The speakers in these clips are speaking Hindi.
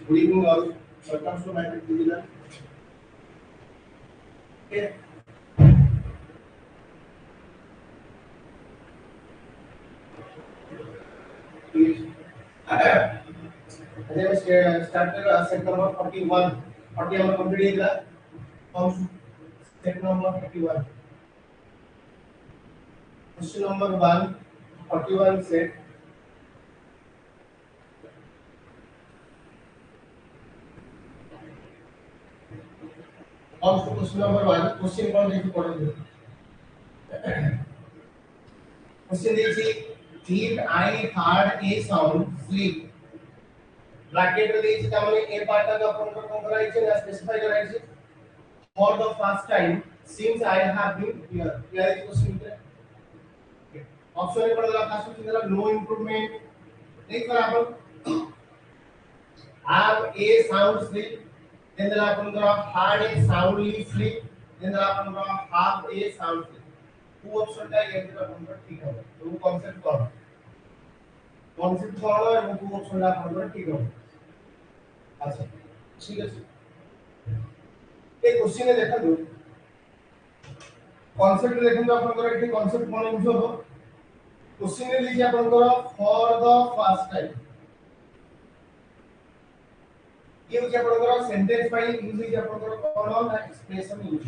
Good evening all. Welcome to my tutorial. Okay. Please. As I started set number 41. 40 number complete है हम set number 41. Question number 1. 41 set. Comes to question number 1. Question कौन देखी पढ़ोगे? Question देखिए. If I heard a sound, sleep. Bracket रे देखिए त्यामुळे a part का आपण करायचे ना specify करायचे. For the first time since I have been here. क्या है question है? Option ए पढ़ला खास कुछ दिला no improvement. नेक्स्ट करा आपण have a sound sleep. Then दिला आपण करा had a soundly sleep. Then दिला आपण करा have a sound sleep. Two option टा ये दिला आपण करा ठीक है. तो कॉन्सेप्ट कौन? कॉन्सेप्ट कौन है? वो टू ऑप्शन टा आपण करा ठीक है. अच्छा ठीक है. ये क्वेश्चन है देखा दो. कॉन्सेप्ट देखन तो आपण करा एठी कॉन्सेप्ट कोन यूज हो. क्वेश्चन में लीजिए अपन को फॉर द फर्स्ट टाइम ये यूज अपन को सेंटेंस फाइल यूज लीजिए अपन को कौन है एक्सप्रेशन यूज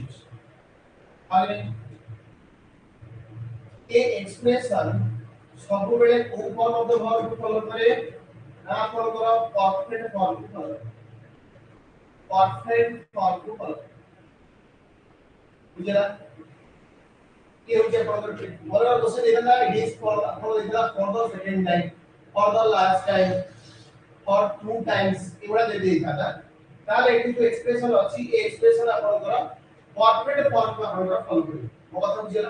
और ये एक्सप्रेशन सब बेले को फॉर्म ऑफ द वर्ब को फॉलो करे ना अपन को परफेक्ट फॉर्म को फॉलो परफेक्ट फॉर्म को फॉलो बुझला ये हो जाए पर मोर क्वेश्चन देना इट इज फॉर आपको देना for the second time for the last time for two times एवडा दे देता था ताले एटी जो एक्सप्रेशन अछि ए एक्सप्रेशन आपनकर परफेक्ट फॉर्म को आपनकर फॉलो करियो मो कथा बुझला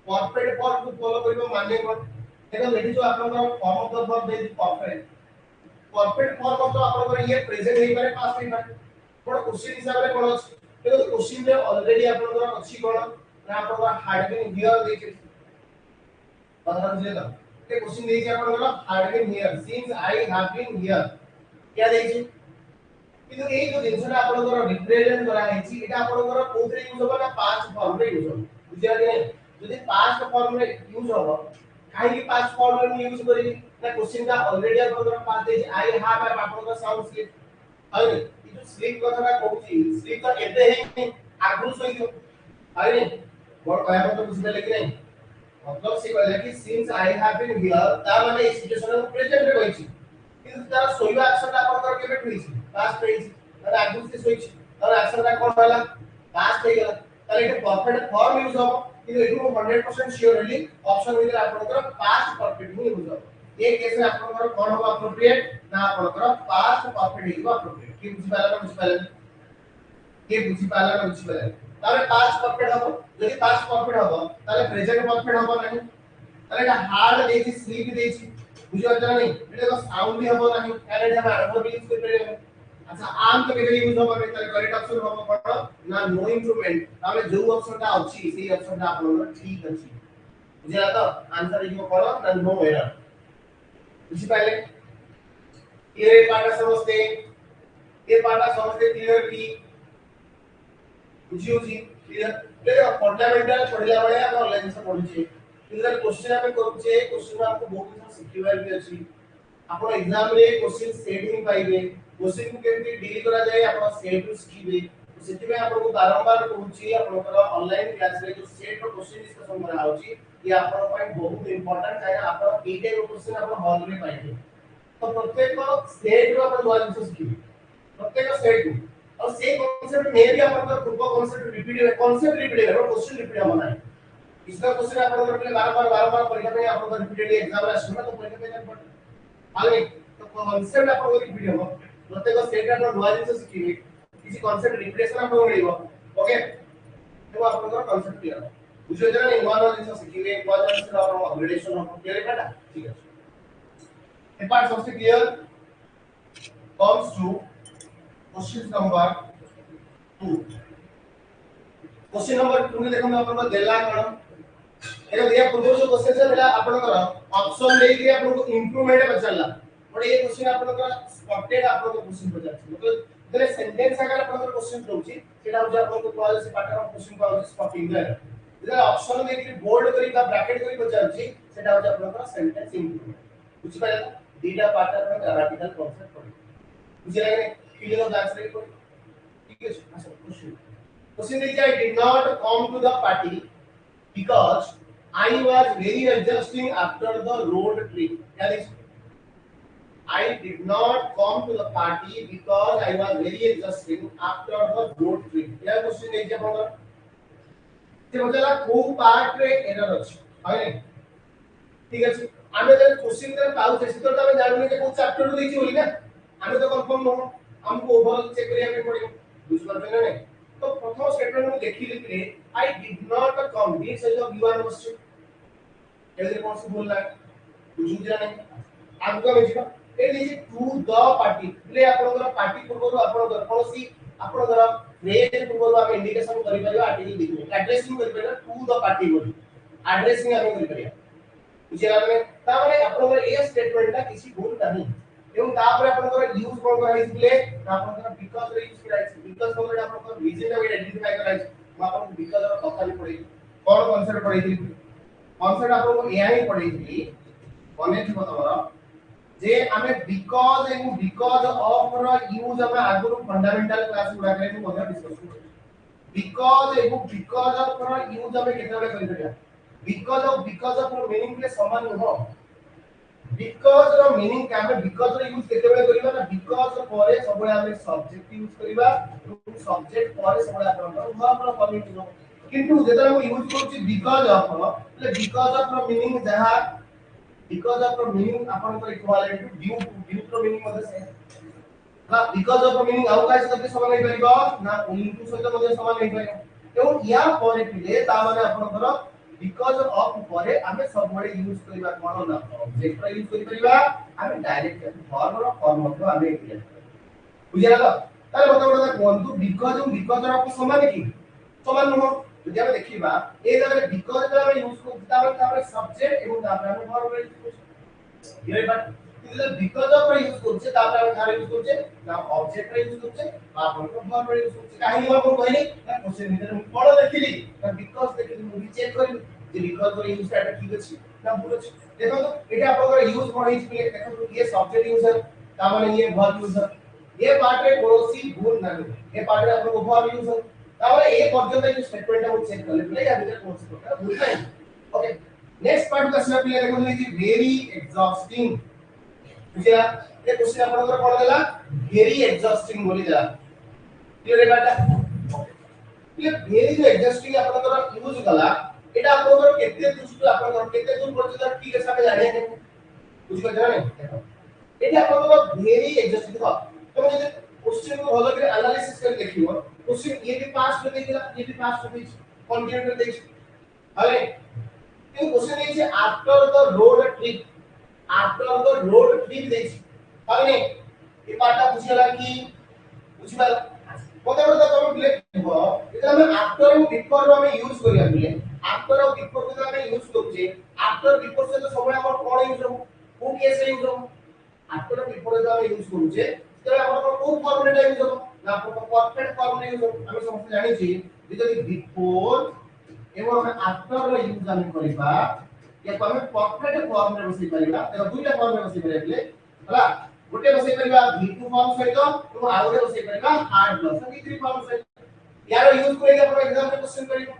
परफेक्ट फॉर्म को फॉलो करियो माने कोन देखो एटी जो आपनकर form of the verb they perfect perfect form तो आपनकर ये प्रेजेंट नहीं पारे पास्ट नहीं पारे पर क्वेश्चन हिसाब रे कोन अछि देखो क्वेश्चन में ऑलरेडी आपनकर अछि कोन ना आपको हार्ड बीन हियर देखिए पता मुझे था ये क्वेश्चन देखिए आपको hard been here since I have been here क्या देखिए किंतु ए जो जिंसना आपको रिप्रेजेंट करा है छी एटा आपको कोथरे यूज होबा ना पास्ट फॉर्म रे यूज हो बुझिया कि यदि पास्ट फॉर्म रे यूज होबा काहे की पास्ट फॉर्म रे यूज करी ना क्वेश्चन का ऑलरेडी आपको पास्ट दे आई हैव आपको साउंड स्लिप है ये जो स्लिप कथा कहूची स्लिप तो एते ही आगु सही हो है और कहया तो बुझले लेकिन नहीं मतलब से कहले कि since I have been here ता माने इस सिचुएशन में प्रेजेंट रे होईची किंतु तार सोइबा एक्शन ता आपन केबे होईची पास्ट होईची और आगु से सोईची और एक्शन ता कोन होला पास्ट हे गेला ताले एटा परफेक्ट फॉर्म यूज हो किंतु एटू 100% श्योरली ऑप्शन विद आपन पास्ट परफेक्ट ही यूज हो ये केस में आपन कोन हो एप्रोप्रिएट ना आपन पास्ट परफेक्ट ही एप्रोप्रिएट कि बुझि पाला के बुझि पाला ताले पास्ट परफेक्ट हो যদি পাস্ট পারফেক্ট হবে তাহলে প্রেজেন্ট পারফেক্ট হবে না তাহলে এটা হার্ড দেইছি স্লিপ দেইছি বুঝি পাচ্ছ না এটা তো সাউন্ড হবে না কারণ এটা আমরা আরো ইউজ করতে পারি আচ্ছা আম তো কেটে ইউজ হবে তাহলে কারেক্ট অপশন হবে কোন না নো ইমপ্রুভমেন্ট তাহলে যে অপশনটা আছে সেই অপশনটা আপনাদের ঠিক আছে বুঝলা তো आंसर লিখো কোন না নো এরর বুঝি পাইলে এই পার্টটা समझते क्लियरली बुझियोजी क्लियर देखो फंडामेंटल पढ़िला बळे आपण ऑनलाइन से पढुचे इधर क्वेश्चन आपण करूचे क्वेश्चन में आपको बहुत कुछ सिखिबार भी अछि आपण एग्जाम रे क्वेश्चन सेट ही पाइबे क्वेश्चन को केमती डील करा जाय आपण सेट टू सिखिबे सेति में आपन को बारंबार कहूची आपण ऑनलाइन क्लास रे जो सेट रो क्वेश्चन डिस्कशन करा होची ये आपण पॉइंट बहुत इंपोर्टेंट है आपण ए टाइप क्वेश्चन आपण हॉल में पाइबे तो प्रत्येक सेट रो आपण दुआ जिंस सिखिबे प्रत्येक सेट और सेम कांसेप्ट में भी अपन का ग्रुप कांसेप्ट रिपीट है क्वेश्चन रिपीट होना है इसका क्वेश्चन अपन को बार-बार परीक्षा में अपन को रिपीटेडली एग्जाम में आसना तो परीक्षा में पढ़ आगे तो कांसेप्ट अपन को रिपीट हो प्रत्येक सेट का नॉलेज से सीखिए किसी कांसेप्ट रिपीटेशन अपन को मिलेगा ओके तो अपन को कांसेप्ट क्लियर बुझे जरा इन्वॉल्व से सीखिए इन्वॉल्व से अपन अपग्रेडेशन हो क्लियर है ठीक है ये पार्ट सबसे clear comes to question number 2 question number 2 ने देखो अपन को देला कोन एटा दिया पूर्व जो क्वेश्चन से बेला अपन को ऑप्शन ले के अपन को इंप्रूवमेंट बचला बट ये क्वेश्चन आपनकर स्पॉटेड आपनकर क्वेश्चन पचार मतलब जरे सेंटेंस आकार आपनकर क्वेश्चन दोछि सेटा हो जे आपनकर कॉल से पैटर्न ऑफ क्वेश्चन का हो स्पॉटिंग रे जरे ऑप्शन देखि बोल्ड करी बा ब्रैकेट करी पचार छी सेटा हो जे आपनकर सेंटेंस इंप्रूव बुझि पाले दीटा पैटर्न का ग्रामेटिकल कांसेप्ट पड़ी बुझि लागले फिलिंग ऑफ द आंसर को ठीक है अच्छा क्वेश्चन क्वेश्चन देखिए I did not come to the party because I was very adjusting after the road trip. That is, I did not come to the party because I was very adjusting after the road trip. क्या क्वेश्चन है क्या होगा? ते बचला को पार्ट रे एरर अछि है नै ठीक अछि आमे जब क्वेश्चन कर पाउ छै तो तमे जानबे जे को चैप्टर रो देखि होली ना आमे तो कंफर्म न हमको ओवरऑल चेक करिया के पड़े बुझ पारबे ना तो प्रथम स्टेटमेंट में देखि लिखले I did not come this is of your question एजे कौन से बोल रहा है बुझु जरा नहीं आगु में जिबा ए लिजे टू द पार्टी ले आपनकर पार्टी पूर्व आपनकर कोनसी आपनकर फ्रेज पूर्व आप इंडिकेशन करि परिबा आर्टिकल लिखले एड्रेसिंग करि परिबा टू द पार्टी बोली एड्रेसिंग हम करि परिबा बुझिला में ता माने आपनकर ए स्टेटमेंट ता किसी भूल नहीं एवं तापर आपनकर यूज कोन कराइ दिले आपनकर बिकॉज़ रे यूज कराइ बिकॉज़ कोन आपनकर रीजन रे आइडेंटिफाई कराइ म आपन बिकॉज़ रो कथा भी पढै कोन कांसेप्ट पढै थी कांसेप्ट आपन एआई पढै थी मने थी तमरा जे हमें बिकॉज़ एंड बिकॉज़ ऑफ रो यूज हम आगुरु फंडामेंटल क्लास गुडा करे तो मजा डिस्कस करू बिकॉज़ एंड बिकॉज़ ऑफ रो यूज हमें केतबे करि परिया बिकॉज़ ऑफ रो मीनिंग के समान हो because ର meaning का हम because ର यूज केतेबेले करिबा ना because ପରେ सबले हम सब्जेक्ट यूज करिबा सब्जेक्ट ପରେ सबले आपण वर्ब ର फॉर्म यूज किंतु जेतरा हम यूज करछि because of એટલે because of ର meaning जहा because of ର meaning आपण को इक्विवेलेंट टू due ର meaning मध्ये से ना because of ର meaning ଆଉ काहे सहित समान नै परिबा ना into सहित मध्ये समान नै परिबा एवं या ପରେ पिले ता माने आपनकर because of ପରେ ଆମେ ସବୁବେଳେ यूज କରିବା कोन ना ऑब्जेक्ट रा यूज करि परिबा ଆମେ डायरेक्ट वर्ब रो फॉर्म मध्ये ଆମେ यूज बुझिला तो ताले बता कोन because रा समान कि समान नुह যদি আমরা দেখিবা এই জায়গায় because রা আমরা यूज করতে তারপরে সাবজেক্ট এবং তারপরে আমরা ভার্ব রা यूज করছি এই বাট কিন্তু because of রা यूज করছে তারপরে আমরা কারে यूज করছে না অবজেক্ট রা यूज করছে বা আমরা ভার্ব রা यूज করছে কাহিনী মই কইনি না কোশ্চেন ভিতরে মই পড় দেখিলি না because দেখিলি মই চেক করি যে because রা यूज টা ঠিক আছে না ভুল আছে দেখো তো এটা আপনাদের यूज পড়াই ছিল দেখো তো ये सब्जेक्ट यूजर তার মানে ये वर्ब यूजर ये पार्ट रे कोनोसी भूल ना ये पार्ट रे आपन वर्ब यूजर তাহলে এই পর্যন্ত এই স্টেটমেন্টটা আমি চেক করলে প্লে या ভিতরে কোন সেটা ভুল নাই ওকে নেক্সট পার্ট का আসলে প্লে দেখুন এই যে ভেরি এক্সহস্টিং বুঝিলা এই কোশ্চেন আপনাদের পড়া দেলা ভেরি এক্সহস্টিং বলি দেলা ক্লিয়ার এবারটা ये ভেরি যে এক্সহস্টিং আপনাদের ইউজ কলা এটা আপনাদের কেতে দূর আপনাদের কেতে দূর পর্যন্ত ঠিক আছে আমি জানি না বুঝতে জানেন দেখো এটা আপনাদের ভেরি এক্সহস্টিং হবে তুমি যদি क्वेश्चन को ভালো করে এনালাইসিস করে দেখিও क्वेश्चन ये भी पास में देखिला ये भी पास में कंटिन्यू कर देख अरे ये क्वेश्चन है जे आफ्टर द रोड ट्रिप देख अरे ये पार्टटा बुझिला कि बुझिबा মতে বড় তুমি ক্লিক দিব এটা আমি আফটার এবং বিফোর रो আমি ইউজ করি আমি আফটার এবং বিফোর যদি আমি ইউজ করছি আফটার বিফোর সে তো সময় আমার কোন ইউজ হবে কোন কেসে ইউজ হবে আফটার এবং বিফোর যদি আমি ইউজ করছি তাহলে আমার কোন ফর্মুলাটা ইউজ হবে না আপনার পারফেক্ট ফর্মুলা ইউজ হবে আমি সমস্ত জানিছি যদি বিফোর এবং আফটার रो ইউজ আমি করিবা या तो हमें परफेक्ट फॉर्म रे बसई परिबा देखो दुईटा फॉर्म रे बसई परिबा हला गोटे बसई परिबा v2 फॉर्म सहित तो आउरे बसई परिबा हार्ड प्लस v3 फॉर्म सहित यार यूज करेगा अपन एग्जाम में क्वेश्चन करिबो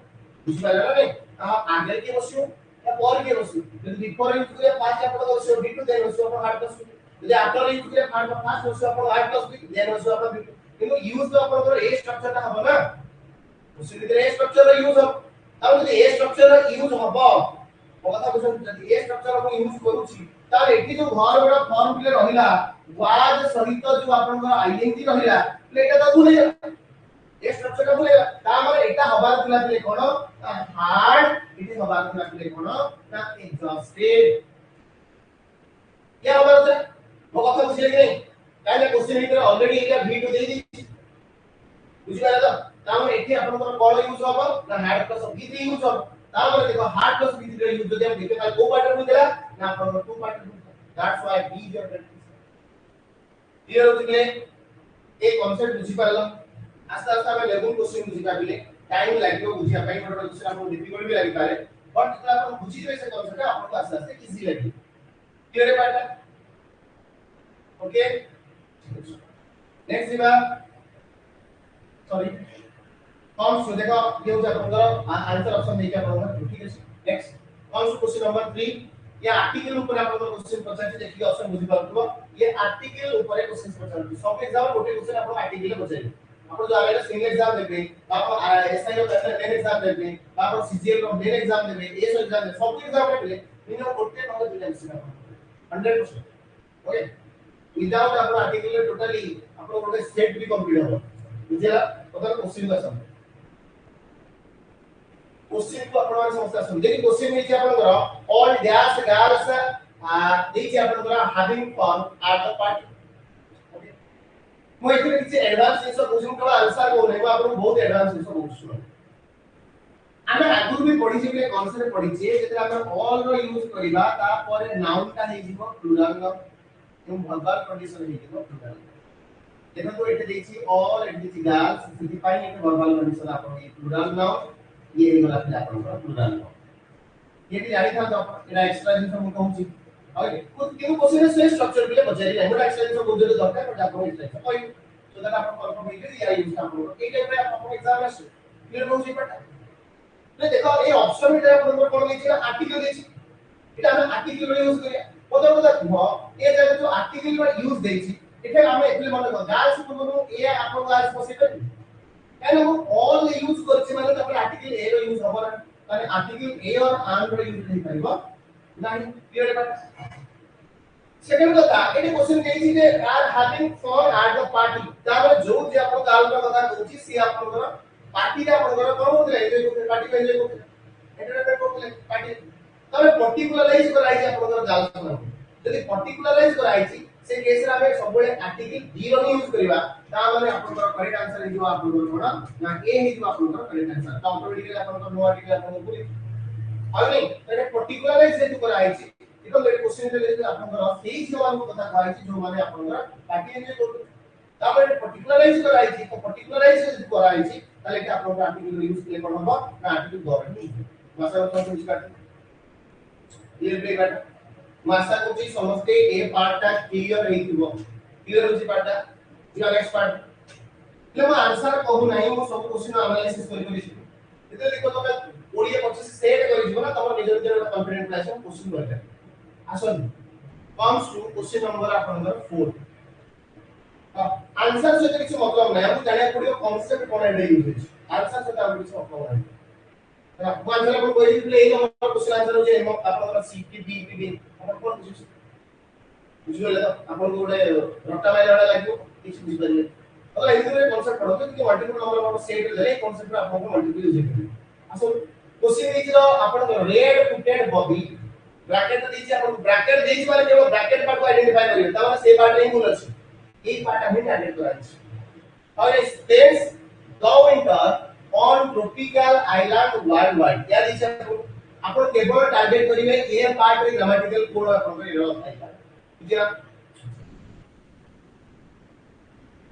बुझ पाला ना नहीं आगे के बसियो या पर के बसियो यदि बिफोर यूज करे 5 अपन बसियो v2 देन बसियो अपन हार्ड प्लस यदि आफ्टर यूज करे 5 बसियो अपन हार्ड प्लस देन बसियो अपन किंतु यूज तो अपन ए स्ट्रक्चर ता हबो ना उसी तरह ए स्ट्रक्चर यूज हो अब यदि ए स्ट्रक्चर यूज हबो কথা বুঝুন যদি এই স্ট্রাকচার আমি ইউজ করুছি তাহলে এটি যে ভার্বটা ফর্ম প্লে রহিলা ওয়াজ সহিত যে আপনার আইডেন্টি রহিলা এটা তো ভুলে যাবে এই স্ট্রাকচারটা ভুলে যাবে তার মানে এটা হবার ଥିଲା প্লে কোন হার্ড এটি হবার ଥିଲା প্লে কোন না এক্সস্টেড क्या হবার আছে ও কথা বুঝলে কি নাই তাহলে কোশ্চেন ভিতরে অলরেডি এটা ভিডিও দেই দিছি বুঝিলা তো তার মানে এটি আপনাদের কোন ইউজ হবে না হার্ড প্লাস v3 ইউজ হবে तापर देखो हार्ड प्लस v3 यूज যদি আমি দেখতে পাই কো পার্টের মধ্যে না আপনার টু পার্টের মধ্যে that's why B is your clear होतिले ए कांसेप्ट बुझी पारलो आस्ते आस्ते हमें लेवल क्वेश्चन बुझी पाबिले टाइम लागो बुझिया पई बड क्वेश्चन आपको डिफिकल्ट भी लागि पारे बट जब आप बुझी जइसे कांसेप्ट आपको आस्ते आस्ते इजी लागि क्लियर है पाटा ओके नेक्स्ट दिबा सॉरी कौन सो देखो ये हो आपनकर आंसर ऑप्शन देखि आपनकर ठीक है नेक्स्ट कौन सो क्वेश्चन नंबर 3 ये आर्टिकल ऊपर आपनकर क्वेश्चन पचासी देखि ऑप्शन बुझी पारथुवा ये आर्टिकल ऊपर क्वेश्चन पचासी सब एग्जाम गोटे क्वेश्चन आपन आर्टिकल पचाई आपण जो आगे सिंगल एग्जाम देबे आपण एसआई रो मेन एग्जाम देबे आपण सीजीएल रो मेन एग्जाम देबे एस एग्जाम दे सब एग्जाम देबे मिनिमम गोटे नंबर दिले मिसिना 100% ओके विदाउट आपण आर्टिकल टोटली आपण गोटे सेट भी कंप्लीट हो बुझिला ओकर क्वेश्चन का सम क्वेश्चन को आपण माने समस्या सुन देखि क्वेश्चन में जे आपण करो ऑल डैश गर्ल्स देखि आपण करो having fun at the party मैं इतने किसी एडवांस जिंस क्वेश्चन का आंसर को नहीं आपण बहुत एडवांस जिंस क्वेश्चन आमे आगु भी पढी जे कांसेप्ट पढी जे जेते आपण ऑल रो यूज करिबा ता परे नाउन का हे जीवो प्लुरल नो एवं वर्बल कंडीशन हे जीवो प्लुरल देखो तो एटे देखि all at this girls city pi Ete verbal condition आपण ये प्लुरल नाउन ये वाला फिर आपण प्लुरल नाउन ये भी जानि था तो एटा एक्स्ट्रा जिंस हम कहूची ओके कुछ केउ क्वेश्चन से स्ट्रक्चर बिले बजारी नहीं मोटा एक्स्ट्रा जिंस बहुत जरूरी दरकार पर आपण एक्स्ट्रा कोई सो दैट आपण कन्फर्म हे या यूज आपण ए टाइप रे आपण एग्जाम आसे क्लियर होउची पटा तो देखो ए ऑप्शन में आपण कोन लेछि आर्टिकल लेछि एटा हम आर्टिकल रे यूज करिया पदर पदर हो ए जगह जो आर्टिकल रे यूज देछि एटा हम एप्ले मन को गार्ल्स को ए आपण गार्ल्स पॉसिबल काहे हम ऑल यूज करछि माने तो आर्टिकल ए रो यूज होबो ना माने आर्टिकल ए और आन रो यूज नहीं परिबो नहीं क्लियर है सेकंड कथा एटे क्वेश्चन देछि जे are having fun at the party तामे जो जे आपण गाल रो कथा कहछि सी आपण पार्टी रा आपण कोन होतले एन्जॉय करते पार्टी को एन्जॉय करते एंटरटेनमेंट करते पार्टी तबे पर्टिकुलराइज कराइछि आपण गाल सुना जदि पर्टिकुलराइज कराइछि से केस रे हमें सबले आर्टिकल डी रो यूज करिवा ता माने आपण करेक्ट आंसर हे जो आपण कोन ना ए हे जो आपण करेक्ट आंसर तो ऑटोमेटिकली आपण नो आर्टिकल आपण पूरी आ नहीं एटे पर्टिकुलराइज जे कराइछि इतो मेरे क्वेश्चन रे जे आपण सेही जो हमको कथा कराइछि जो माने आपण पार्टी एन्जॉय करते ताबे पर्टिकुलराइज कराइछि तो पर्टिकुलराइज जे कराइछि ताले कि आपण आर्टिकल यूज के कोन हो ना आर्टिकल दरनी भाषा तो समझ काट क्लियर पे काट मासा को जी समझते ए पार्ट ता क्लियर हेतिबो क्लियर होची पार्ट ता जी नेक्स्ट पार्ट ले मैं आंसर कहू नाही मो सब क्वेश्चन एनालिसिस करि करि एते देखो तमे ओडिया 25 सेट करि जीवो ना तमर निजर निजर कॉन्फिडेंट क्लास में क्वेश्चन करते आसन कम्स टू क्वेश्चन नंबर आपन 4 आंसर से किछ मतलब नै हम जाने पड़ियो कांसेप्ट कोन एडे यूज होछ आंसर से हम किछ मतलब नै ना आंसर अपन कोई भी ए नंबर क्वेश्चन आंसर हो जे आपन सीटी बी अपन कोन बुझु बुझले अपन को गोटे रट्टा माइला लागो किछ बुझ परिले अगर इनरे कांसेप्ट पढो कि मल्टीपल नंबर अपन सेट ले कांसेप्ट आपन को मल्टीपल यूज करियो आसो क्वेश्चन इज आपन रेड फुटेड बॉबी ब्रैकेट दीछि आपन ब्रैकेट दीछि माने केवल ब्रैकेट पार्ट को आइडेंटिफाई करियो त माने से पार्ट नहीं भूल अछि एक पार्ट हमें टारगेट कराइछि और space the winter on tropical island world wide या दिस आपण केवल टारगेट करिवे ए पार्ट रे ग्रामेटिकल कोड आपण को एरर थाइला बुझिया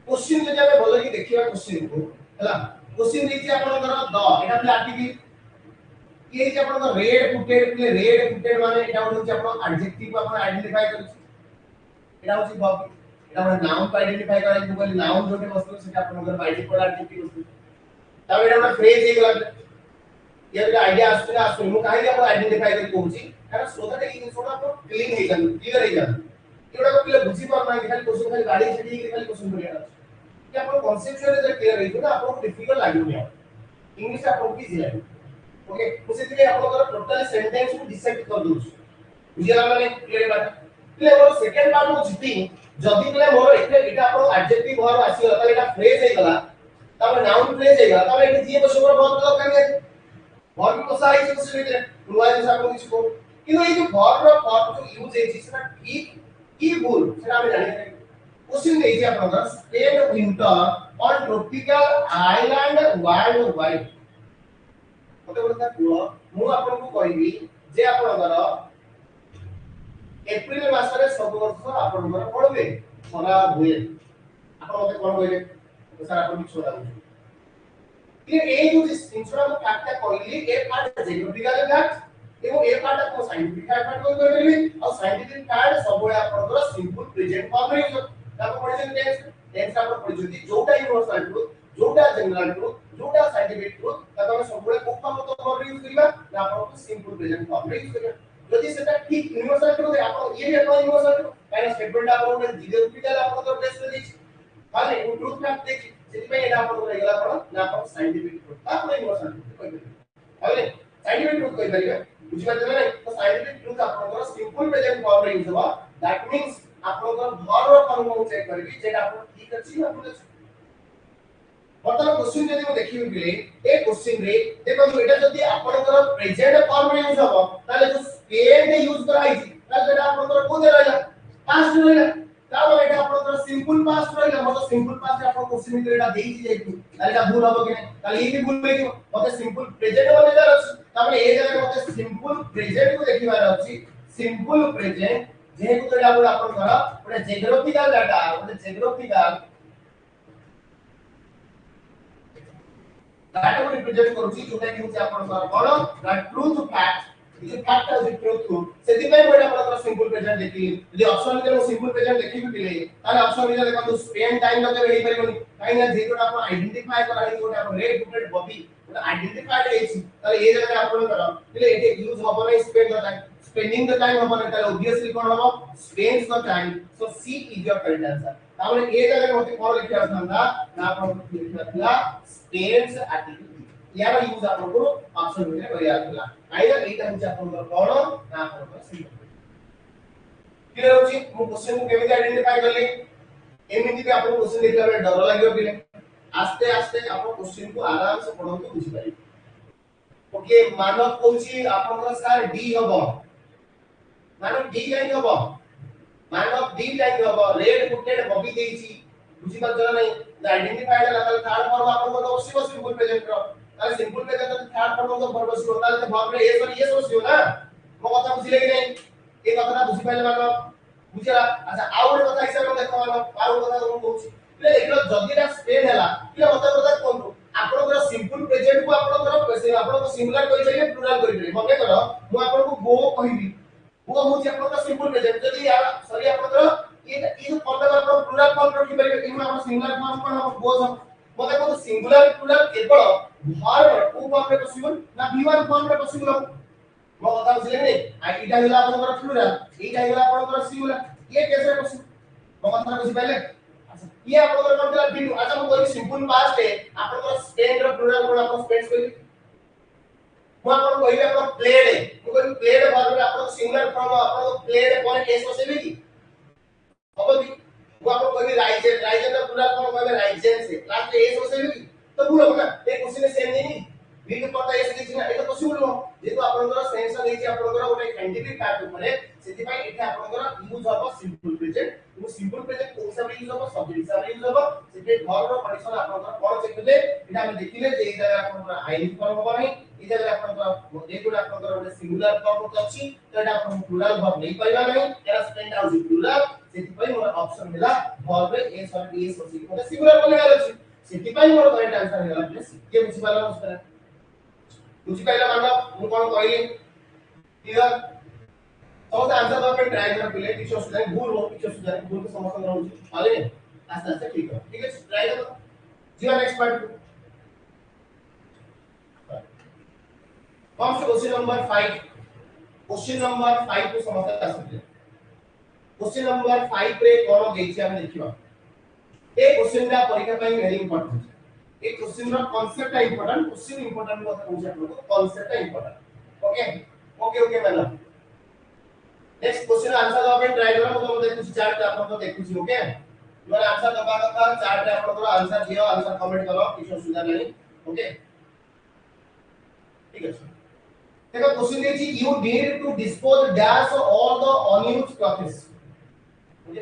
क्वेश्चन जे हमें बोले कि देखिबा क्वेश्चन को हला क्वेश्चन दिछि आपण कर द एटा प्ले आर्टिकल ये जे आपण रेड फुटेड माने एटा होछि आपण एडजेक्टिव आपण आइडेंटिफाई करछि एटा होछि वर्ब এটা আমরা নাউন को आइडेंटिफाई करै को बोली नाउन जोटे वस्तु सेटा आपनकर बाय डिफॉल्ट एडजेक्टिव वस्तु तब एटा हमरा फ्रेज हे गला ये भी आईडिया आसु ना आसु मु काहे आपण आइडेंटिफाई करि कहूची कारण सो दैट इन सोडा तो क्लीन हे जान क्लियर हे जान एटा को क्लियर बुझी पर ना खाली क्वेश्चन खाली गाड़ी छडी खाली क्वेश्चन करिया कि आपण कॉन्सेप्चुअली जे क्लियर हे ना आपण डिफिकल्ट लागुनी इंग्लिश आपण की जे ओके उसे दिले आपनकर टोटल सेंटेंस को डिसाइड कर दोछ बुझिला माने क्लियर बात क्लियर और सेकंड पार्ट को जिति जदी कले मोर एटा आपण एडजेक्टिव वर्ब आसी गला एटा फ्रेज हे गला तब नाउन फ्रेज हे गला तब एटा जीए बसोर बहुत दरकार नहीं वर्ब को साइ से सुनिले नुवा जैसा आपण किछको किनो ए जो वर्ब जो यूज हे जिसना ठीक की भूल सेटा हम जानि क्वेश्चन हे जे आपण Spain winter on tropical island world wide okay बोलता मु आपण को कहबी जे आपण एप्रिल मास रे सब वर्ष आपण पढबे खराब हुए आपण मते कोन कहले सर आपण भी छोड़ा ये ए जो इंस्ट्रूमेंट फैक्ट कहली ए पार्ट जियोग्राफिकल फैक्ट एवं ए पार्ट को साइंटिफिक फैक्ट को कहली और साइंटिफिक फैक्ट सब बळे आपण सिंपल प्रेजेंट फॉर्म रे ताको पढिसन टेंस आपण पढिसन जोटा यूनिवर्सल ट्रुथ जोटा जनरल ट्रुथ जोटा साइंटिफिक ट्रुथ ताको हम सब बळे कोन मत फॉर्म रे यूज करिबा ना आपण सिंपल प्रेजेंट फॉर्म रे यूज करिबा যদি সেটা ঠিক यूनिवर्सल ट्रुथ आपण ये भी आपण यूनिवर्सल ट्रुथ काइना स्टेटमेंट आपण जियोग्राफिकल आपण तो बेस रे दिछि खाली ट्रुथ फैक्ट देखि ସେଥିପାଇଁ ଏଟା ଆପଣ ରହିଗଲା ଆପଣ ନା ଆପଣ ସାଇଣ୍ଟିଫିକ ଟ୍ରୁଥ ତାପରେ ୟୁନିଭର୍ସାଲ ଟ୍ରୁଥ କହିପାରିବେ ତାହେଲେ ସାଇଣ୍ଟିଫିକ ଟ୍ରୁଥ କହିପାରିବେ ବୁଝିପାରିଲେ ନା ତ ସାଇଣ୍ଟିଫିକ ଟ୍ରୁଥ ଆପଣଙ୍କର ସିମ୍ପଲ ପ୍ରେଜେଣ୍ଟ ଫର୍ମ ରେ ୟୁଜ ହେବ दैट मींस ଆପଣଙ୍କର ଭରର ଫର୍ମ ମୁଁ ଚେକ୍ କରିବି ଯେଟା ଆପଣ ଠିକ ଅଛି ନା ଭୁଲ ଅଛି ବର୍ତ୍ତମାନ क्वेश्चन ଯଦି ମୁଁ ଦେଖିବି ପିଲେ ଏ क्वेश्चन रे ଦେଖନ୍ତୁ ଏଟା ଯଦି ଆପଣଙ୍କର ପ୍ରେଜେଣ୍ଟ ଫର୍ମ ରେ ୟୁଜ ହେବ ତାହେଲେ ଯୋ ସ୍ପେନ୍ ରେ ୟୁଜ କରାଇଛି ତାହେଲେ ଏଟା ଆପଣଙ୍କର କୋଉରେ ରହିଲା ପାଷ୍ଟ ରହିଲା तापर एटा आपन सिंपल पास्ट रहला मतलब सिंपल पास्ट आपन क्वेश्चन में एटा देई छी जेतु ताले एटा भूल होबो कि नै ताले ई भी भूल होई मते सिंपल प्रेजेंट बनेदार अछि तापर ए जगह मते सिंपल प्रेजेंट को देखिबार अछि सिंपल प्रेजेंट जेहेतु एटा आपन कर ओटा जियोग्राफिकल डाटा ओटा जियोग्राफिकल डाटा को रिप्रेजेंट करूची जोटा कि होची आपन कर कोन द ट्रुथ फैक्ट ये फैक्ट इज ट्रुथ सेति पय बडा आपन सिंपल प्रेजेंट देखि यदि ऑप्शन में सिंपल प्रेजेंट देखि भी पिले ताले ऑप्शन में देखो स्पेन टाइम लगे रेडी परिबनी काइना जेतोटा आपन आइडेंटिफाई कराई गोटा आपन रेड बुकेट बॉबी ओटा आइडेंटिफाइड हेछि ताले ए जगह आपन कर पिले एटे यूज होबो नै spend the time spending the time होबो नै ताले ऑब्वियसली कोन होबो spends the time so C is your correct answer ताले ए जगह मते कोन लिखि आछंदा ना आपन लिखिला स्पेन्स एटिट्यूड यार यूज आपन को ऑप्शन में करिया आछला आइला एटा होछि आपन कोन ना आपन सी क्लियर होछि मु क्वेश्चन को केमिति आइडेंटिफाई करले एमिति भी आपन क्वेश्चन देखला बेले डर लागियो पिले आस्ते आस्ते आपन क्वेश्चन को आराम से पढंतु बुझि पारि ओके मानव कोछि आपन सर डी हबो मानव डी काई हबो मानव डी काई हबो रेड बुकेट बॉबी देछि बुझि पाछला नै आइडेंटिफाइड लागल थर्ड फॉर्म आपन को तो सिंपल प्रेजेंट रो ताले सिंपल प्रेजेंट थर्ड फॉर्म तो वर्ब सी होता है वर्ब रे ये सब ना मो कथा बुझिले कि नै ए कथा बुझि पाइले मानव बुझला अच्छा आउ एक कथा हिसाब देखो मानव आउ कथा कोन कहूची ले देखलो जदिरा स्पेन हैला कि मत कथा कोन आपन सिंपल प्रेजेंट को आपन सिंगुलर कहि छै प्लुरल करि देले मने करो मु आपन को गो कहिबी गो होची आपन सिंपल प्रेजेंट जदि सॉरी आपन ये फॉर्म आपन प्लुरल फॉर्म रखि परिबे कि आपन सिंगुलर फॉर्म कोन हम गो मते को सिंगुलर प्लुरल केवल भार को फॉर्म रे पॉसिबल ना v1 फॉर्म रे पॉसिबल मो कथा बुझले नै आ इटा होला आपन प्लुरल इटा होला आपन सिंगुलर ये कैसे पॉसिबल मो कथा बुझि पाइले अच्छा ये आपन कोन दिला v2 अच्छा मो कोइ सिंपल पास्ट है आपन स्पेन रो प्लुरल कोन आपन स्पेन कहि मो आपन कहिबे आपन प्लेड है मो कोइ प्लेड वर्ब रे आपन सिंगुलर फॉर्म आपन प्लेड कोन केस पॉसिबल की अबदी वो आपको कोई राइजेन राइजेन का पूरा कौन कहबे राइजेन से लास्ट ए सोचे भी तो पूरा होगा ए क्वेश्चन सेम नहीं भी पता ए से ना एटा पॉसिबल हो जेतो आपनकर सेंस नै छै आपनकर ओटे साइंटिफिक फैक्ट ऊपर सेति पई एटा आपनकर यूज होबो सिंपल प्रेजेंट वो सिंपल प्रेजेंट को हिसाब रे यूज होबो सब हिसाब रे यूज होबो सेते घर रो कंडीशन आपनकर कोन चेक करले एटा हम देखिले जे एटा आपनकर आइडेंटिफाई फॉर्म होबो नै ई जगह आपनकर जेतो आपनकर ओटे सिंगुलर फॉर्म अछि तो एटा आपन प्लुरल फॉर्म नै पाइबा नै एरा स्टैंड आउट प्लुरल सेति पई मोर ऑप्शन मिला वर्ब ए सॉरी ए सोसी को सिंगुलर बोले गेल अछि सेति पई मोर करेक्ट आंसर होला प्लीज के बुझि पाला उस बुझि पाइला मानव मु कोन कहली क्लियर तो आंसर तो पे ट्राई कर पिले किछ सुधार भूल हो किछ सुधार भूल के समस्या रहउची आले आस्ते आस्ते ठीक है ट्राई करो जीवन नेक्स्ट पार्ट कौन सा क्वेश्चन नंबर 5 क्वेश्चन नंबर 5 को समस्या आसते क्वेश्चन नंबर 5 रे कोन देछि हम देखिबा ए क्वेश्चन का परीक्षा ପାଇଁ वेरी इंपोर्टेंट ए क्वेश्चन रो कांसेप्ट है इंपोर्टेंट क्वेश्चन इंपोर्टेंट কথা কইছি আপনাদের कांसेप्ट है important okay okay okay madam next question answer दबा पे ट्राई करो तो देखु चार्ट आपन को देखु ओके योर आंसर दबा का चार्ट रे आपन को आंसर दियो आंसर कमेंट करो किछ सुविधा नहीं ओके ठीक है देखो क्वेश्चन देछि you need to dispose dash all the unused clothes okay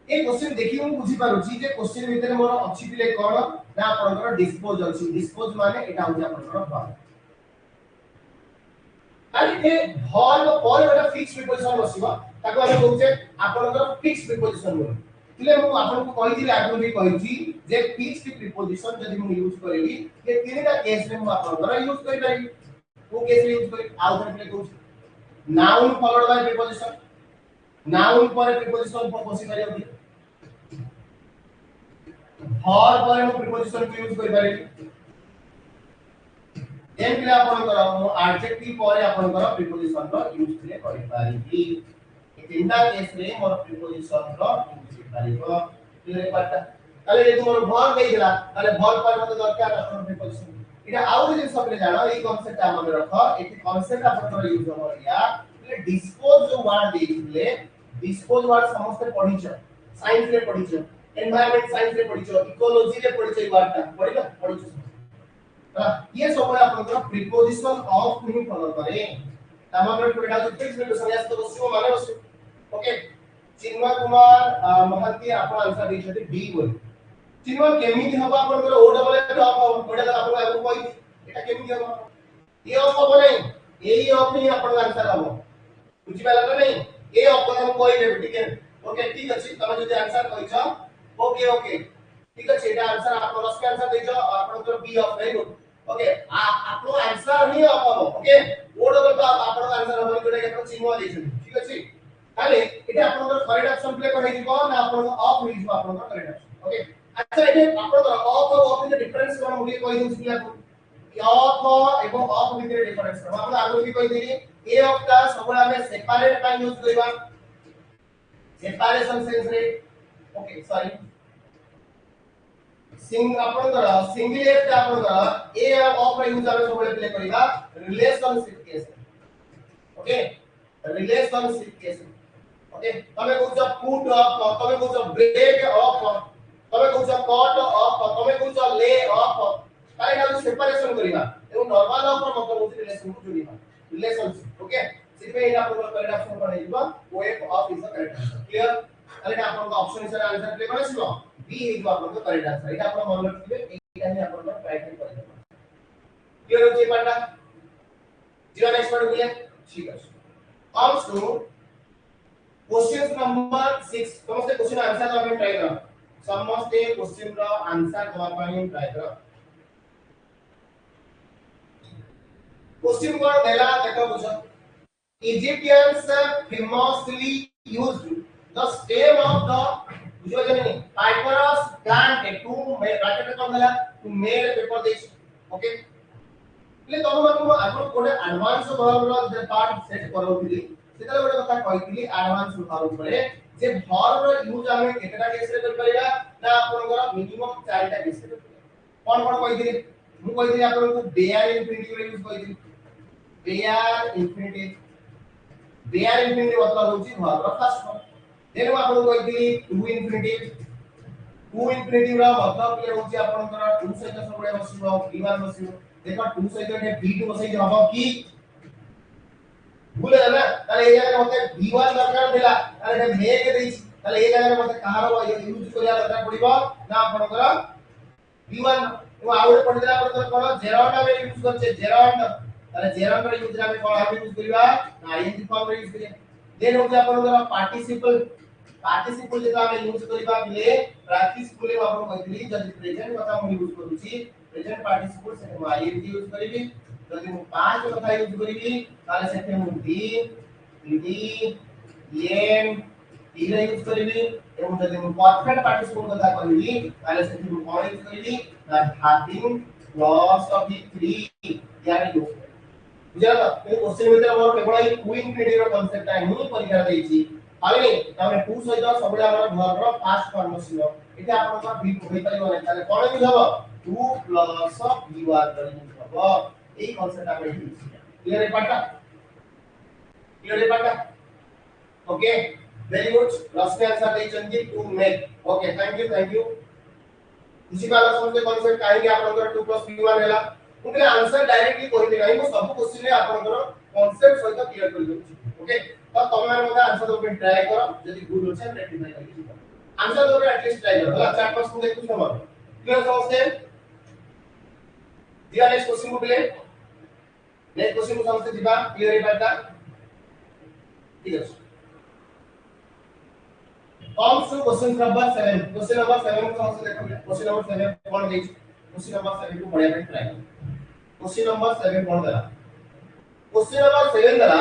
a question देखि हम बुझी पारु छी जे क्वेश्चन भीतर मोर अछि पिले कोन ना आपनकर डिस्पोज अछि डिस्पोज माने एटा हो जा आपनकर वर्ब आइ ए वर्ब पर एटा फिक्स प्रीपोजिशन बसिबा ताको हम कहू जे आपनकर फिक्स प्रीपोजिशन हो એટલે હું આપણને କହିଥିଲି આગળ भी କହିଛି જે fixed preposition ଯଦି ମୁଁ यूज କରିବି ଏ ତିନିଟା କେସ ରେ ମୁଁ ଆପଣଙ୍କର यूज କରି ପାରିବି କୋ କେସ ରେ यूज କରି ଆଉ ଥରେ ପ୍ଲେ କରୁଛି noun followed by preposition noun ପରେ preposition ବସି ପାରିବ କି verb ପରେ ମୁଁ preposition କୁ यूज କରି ପାରିବି देन प्ले ଆପଣଙ୍କର ମୁଁ adjective ପରେ ଆପଣଙ୍କର preposition ର यूज ପ୍ଲେ କରି ପାରିବି ତିନିଟା କେସ ରେ ମୋର preposition ର यूज କରି ପାରିବ क्लियर पार्टा তাহলে যদি মোর verb দেইলা তাহলে verb पर মতে দরকার আপনার preposition এটা ଆଉ ଗୋଟେ ଜିନିଷ ପ୍ଲେ ଜାଣ ଏଇ କନସେପ୍ଟ ମନେ ରଖ ଏଠି କନସେପ୍ଟ ଆପଣଙ୍କର ୟୁଜ ହବ ଇয়া એટલે dispose जो वर्ड ଦେଇଥିଲେ dispose वर्ड ସମସ୍ତେ ପଢିଛ ସାଇନ୍ସ ରେ ପଢିଛ एनवायरनमेंट साइंस रे पढिछ इकोलॉजी रे पढिछ ई वर्ड ता पढिला पढिछ ये सब आपन प्रीपोजिशन ऑफ नहीं फॉलो करे तमाम टोटा फिक्स में संन्यास तो बसियो माने बसियो ओके चिन्मय कुमार महंती आपन आंसर दैछथि बी बोली चिन्मय केमिति हबा आपन ओ डबल ए ऑफ बडा आपन आपन कोइ एटा केमिति हबा ए ऑफ हबो नहीं एई ऑफ नहीं आपन आंसर हबो बुझि पाला नहीं ए ऑफ हम कोइ देबे ठीक है ओके ठीक अछि तमे जदि आंसर कहिछ ओके ओके ठीक अछि एटा आंसर आपन रस आंसर दैछ आपन be of very good okay आपको आंसर नहीं हबो ओके ओ डबल तो आपन आंसर हबो जोटा के अपन चिन्ह देछन ठीक अछि खाली एटा आपन करेक्ट ऑप्शन प्ले कर हेजिबो ना आपन ऑफ हेजिबो आपन करेक्ट ऑप्शन ओके अच्छा एटे आपन ऑफ और ऑफ इन डिफरेंस कोन मुझे कहि दउछि कि आपन ऑफ एवं ऑफ भितर डिफरेंस हम आगु भी कहि देली ए ऑफ ता सबला हमें सेपरेट का यूज करबा सेपरेशन सेंस रे ओके सॉरी सिंग आपनकर सिंगुलर आपनकर ए ऑफ रे यूज आमे सबले प्ले करिबा relationship case okay relationship case okay तमे कहू पुट ऑफ तमे कहू ब्रेक ऑफ तमे कहू कट ऑफ तमे कहू ले ऑफ काहे ना सेपरेशन करिबा एवं नॉर्मल ऑफ मतलब होची रिलेशन को जोड़िबा रिलेशनशिप ओके सिर्फ एटा आपन करेक्ट ऑप्शन पर हेजिबा ओ एक of is the correct answer clear ताले आपन ऑप्शन हिसाब आंसर प्ले करसिबो बी हेजिबा आपन करेक्ट आंसर एटा आपन मन रखिबे एटा ही आपन प्राइमरी करबा क्लियर होची पाटा जीरो नेक्स्ट पार्ट बोलिए ठीक है कम्स टू क्वेश्चन नंबर 6 समस्त क्वेश्चन आंसर दवा में ट्राई करो समस्त क्वेश्चन रो आंसर दवा ପାଇଁ ट्राई करो क्वेश्चन कोन देला देखो बुझो Egyptians famously used the stem of the बुझो जने papyrus plant to make bracket कोन देला to make paper this okay એટલે તો હું આગળ કોને એડવાન્સ વર્બ રો પાર્ટ સેટ કરોଥିଲି ସେତେବେଳେ ଗୋଟେ କଥା କହିଥିଲି ଆଡଭାନ୍ସ ଭାବ ଉପରେ ଯେ ଭର୍ବ ର ୟୁଜ ଆମେ କେତେଟା କେସ ରେ କରିପାରିବା ନା ଆପଣଙ୍କର ମିନିମम 4ଟା କେସ ରେ कोन कोन କହିଥିଲି ମୁଁ କହିଥିଲି ଆପଣଙ୍କୁ ବେୟାର ଇନଫିନିଟିଭ ରେ ୟୁଜ କହିଥିଲି बेयर इंफिनिटिव मतलब होची verb row first form then मैं आपन कहती टू इंफिनिटिव रा मतलब ये होची आपनकर टू सहित सबले बसिबो b1 बसिबो देखो टू सहित एटे b2 बसई हबो की भूल है ना ताले ए जगह मते b1 दरकार देला ताले एटे मे के देछि ताले ए जगह मते कहार यूज करिया दरकार पड़िबो ना आपनकर b1 तो आउट पड़िला आपनकर कोन जेरोंड में यूज करछे जेरोंड তাহলে জেরন্ড রে ইউজ আমি কোন হবে ইউজ করিবা না আইএনজি ফর্ম রে ইউজ করিবা দেন হচ্ছে আপনাদের পার্টিসিপল যেটা আমি ইউজ করিবা বলে পার্টিসিপল এ আপন কইলি যদি প্রেজেন্ট কথা আমি ইউজ করুছি প্রেজেন্ট পার্টিসিপল সেটা আমি আইএনজি ইউজ করিবি যদি আমি পাঁচ কথা ইউজ করিবি তাহলে সেটা আমি ডি এম টি রে ইউজ করিবি এবং যদি আমি পারফেক্ট পার্টিসিপল কথা কইলি তাহলে সেটা আমি কোন ইউজ করিবি না হ্যাভিং লস অফ দি 3 यानी ইউজ बुझला तो क्वेश्चन में मोर केवल ई टू इंफिनिटिव रो कांसेप्ट है ही परीक्षा देछि आले तामे टू सहित सबले हमर वर्ब रो फास्ट फॉर्म छियो एटा आपन का बी होई परिबो नै ताले कोन यूज हबो 2 प्लस ur रो यूज हबो एई कांसेप्ट आमे यूज क्लियर है पाटा okay very good last answer दे चंदी to make okay thank you इसी बात समझे कांसेप्ट काहे आपन 2 प्लस ur हैला उनके आंसर डायरेक्टली कहते नहीं मैं सब क्वेश्चन रे आपनकर कांसेप्ट सहित क्लियर कर दूची ओके तो तमे मते आंसर दो पे ट्राई करो यदि गुड होचे रेक्टिफाई करी आंसर दो पे एटलीस्ट ट्राई करो होला 4% देखु समझ क्लियर समझते दिया नेक्स्ट क्वेश्चन को प्ले नेक्स्ट क्वेश्चन को समझते दिबा क्लियर है बात ठीक है comes to question number 7. Question number 7 को हमसे देखो question number 7 कौन देख question number 7 को पढ़िया पे ट्राई question number 7 कौन देला question number 7 देला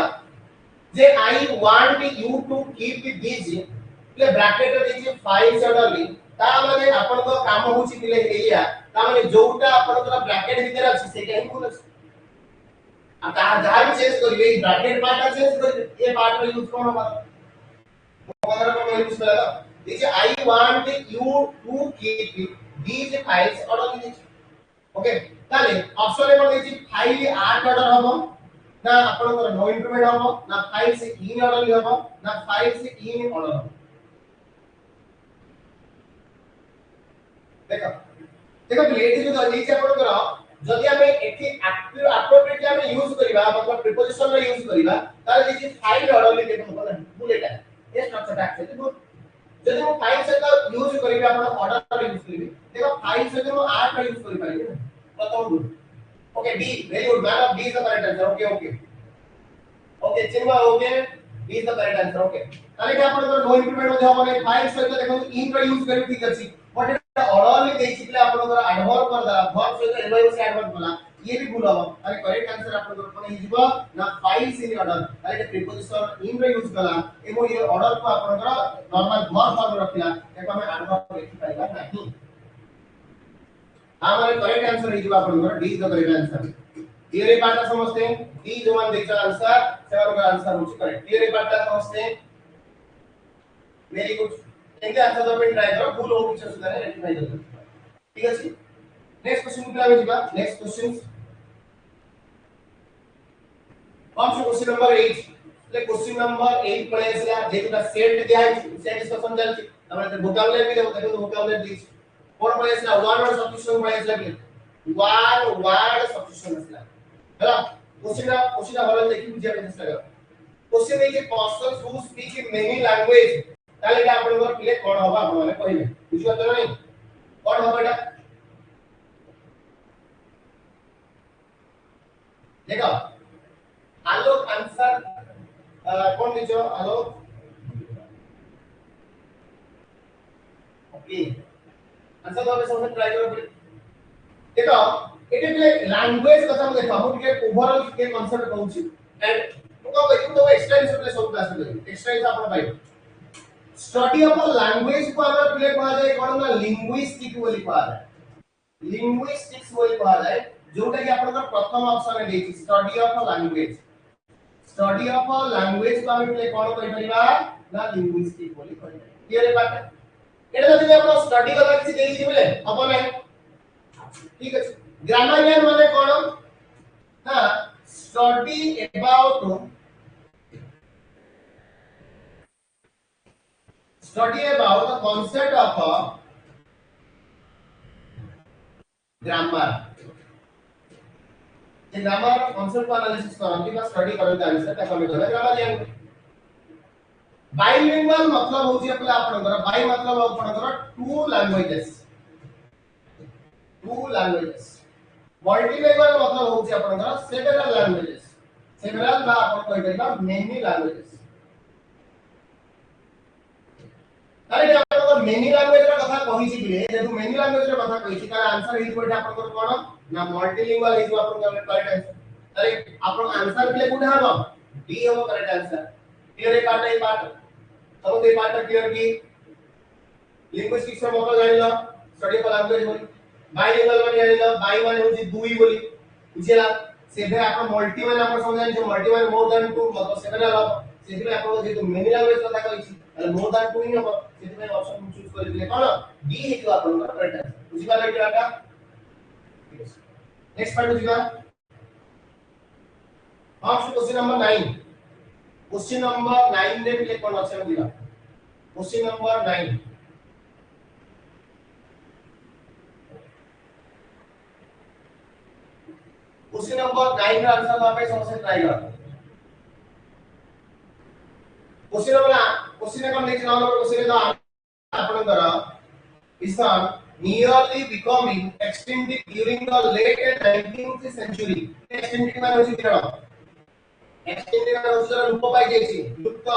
जे I want you to keep this ले ब्रैकेट रे जे 5 ऑर्डरली ता माने आपण को काम होची पिले एरिया ता माने जोटा आपण को ब्रैकेट भीतर अछि सेटा ही बोलस आ ता जहां भी चेंज करिवे ई ब्रैकेट पार्ट चेंज करिवे ए पार्ट रे यूज कोन होबा वगैरह को यूज करेगा देखिए I want you to keep these files order दी ओके ताले ऑप्शन रे कोन देखि फाइल 8 ऑर्डर हबो ना आपण को नो इंक्रीमेंट हबो ना फाइल से इन ऑर्डर हबो ना फाइल से इन ऑर्डर हबो देखो देखो प्लेट जो दली छै आपण करो जदि हमें एठी एक्टिव एप्रोप्रिएटली हमें यूज करिबा मतलब प्रीपोजिशन रे यूज करिबा ताले देखि फाइल ऑर्डर ले देखो बोला बुलेट है ये स्ट्रक्चर एक्चुअली देखो जदि हम फाइल से का यूज करिबा आपण ऑर्डर रे यूज करिबे देखो फाइल से हम 8 रे यूज करि पारिबे प्रथम good okay D very good man of D is the correct answer okay okay okay चिन्ह okay D is the correct answer okay ताले कि आपण नो इंक्रीमेंट मध्ये हमने फाइल से देखो इन रे यूज करि ठीक अछि बट एटा ऑर्डर ले देछि कि आपण एडवर्ब कर दा वर्ब से एवई से एडवर्ब बोला ये भी भूल हम अरे करेक्ट आंसर आपण कोन हि जीव ना फाइल्स इन ऑर्डर अरे प्रीपोजिशन इन रे यूज कला एमो ये ऑर्डर को आपण नॉर्मल वर्ब फॉर्म रखला एको हमें एडवर्ब लिखि पाइबा नहीं हमारे करेक्ट आंसर हि जीव आपण D is the correct answer clear है पार्ट समझते हैं डी जो वन देखा आंसर सेवन का आंसर हो चुका है क्लियर है पार्ट समझते हैं वेरी गुड एंगे आंसर दो पे ट्राई करो भूल हो कुछ सुधारे रेक्टिफाई कर ठीक है जी नेक्स्ट क्वेश्चन पे आवे जीवा next questions option question number 8 એટલે ક્વેશ્ચન નંબર 8 પડે છે જેટલા સેટ દિયા છે સેટ ડિસ્કશન ચાલતી આપણે તે વોકાબ્યુલરી બી देखो तो वोकैबुलरी दी कोण પડે છે वन वर्ड सब्स्टिट्यूशन પડે છે वन वर्ड सब्स्टिट्यूशन છે ହେଲା क्वेश्चन हॉल देखि बुझिया के चेष्टा करो क्वेश्चन है कि person who speak in many language ताले कि आपण को क्लियर कोन होबा आपण माने कहिबे बुझियो तो नहीं कोन होबा एटा देखो आलोक आंसर कौन दीजो आलोक ओके आंसर तो समझ ट्राई करो देखो एटे पे लैंग्वेज कथा हम देखो हम के ओवरऑल के कांसेप्ट कहूची एंड तो तो एक्स्ट्रा इस सब क्लास में एक्स्ट्रा इस आपण भाई स्टडी ऑफ अ लैंग्वेज को हम प्ले कहा जाए कोन ना लिंग्विस्टिक बोली कहा जाए लिंग्विस्टिक्स बोली कहा जाए जोटा कि आपण प्रथम ऑप्शन में देछि study of a language study of a language को हम प्ले कोन कहि परिबा ना लिंग्विस्टिक बोली कहि क्लियर है बात एटा जदि आपण स्टडी करा किछि देछि बोले अब नहीं ठीक है ग्रामरियन माने कोन ना study about the concept of a grammar ये ग्रामर कांसेप्ट को एनालिसिस करन कि स्टडी करन आंसर ता कमेंट करे ग्रामरियन बाइलिंगुअल मतलब होची आपला आपनकर बाइ मतलब आपनकर टू लैंग्वेजेस मल्टीलिंगुअल मतलब होची आपनकर सेवेरल बा आपन कहि परिबा मेनी लैंग्वेजेस तारे आपनकर मेनी लैंग्वेज रा कथा कहि छि बिले जेतु मेनी लैंग्वेज रा कथा कहि छि तार आंसर हि कोटा आपनकर कोन ना मल्टीलिंगुअल हि आपनकर करेक्ट आंसर तारे आपन आंसर प्ले कोन हबो डी हो करेक्ट आंसर क्लियर है पार्ट ए पार्ट सब दे पार्ट क्लियर की लिंग्विस्टिक्स रा मतलब जानिला स्टडी ऑफ लैंग्वेज बोली बाइलिंगुअल माने जानिला बाइ माने होची दुई बोली बुझिला सेभे आपन मल्टी माने आपन समझानि जे मल्टी माने मोर देन टू मतलब सेवेरल सेथि आपन जेतु मेनी लैंग्वेज कथा कहि छि अरे मोर देन टू हि हबो सेथि में ऑप्शन चूज कर दिले कोन डी हेतु आपन करेक्ट आंसर बुझिबा लागिला नेक्स्ट पार्ट बुझिबा option question number 9 question number 9 रे क्लिक कोन ऑप्शन दिला क्वेश्चन नंबर 9 क्वेश्चन नंबर 9 रा आंसर वापे समझे ट्राई कर क्वेश्चन कोन देखि नंबर क्वेश्चन दा आपनकर is nearly becoming extinct during the late 19th century extinct माने होची केरो extinct माने होची लुप्त पाई जायछि लुप्त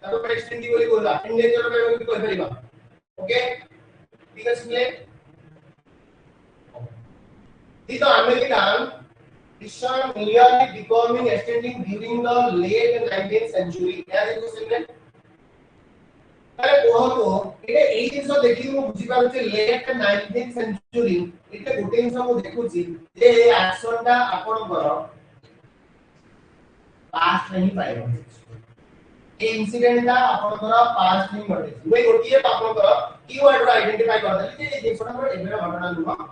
ତାକୁ ଏକ୍ସଟେଣ୍ଡି ବୋଲି କହିବା ଇଣ୍ଡେଞ୍ଜର ବି କହିପାରିବା ଓକେ ଠିକ ଅଛି play these are American fish are nearly becoming extending during the late 19th century क्या है क्वेश्चन अरे कहतो एटे एई जिंस देखि मु बुझी पाउछि लेट 19th सेंचुरी एटे गोटे जिंस मु देखुछि जे एक्शन टा आपनकर पास्ट नहीं पाइबो ए इंसिडेंट टा आपनकर पास्ट नहीं घटे वे गोटिए आपनकर कीवर्ड रो आइडेंटिफाई कर देली जे जिंसटा हमर एबेरा घटना नुह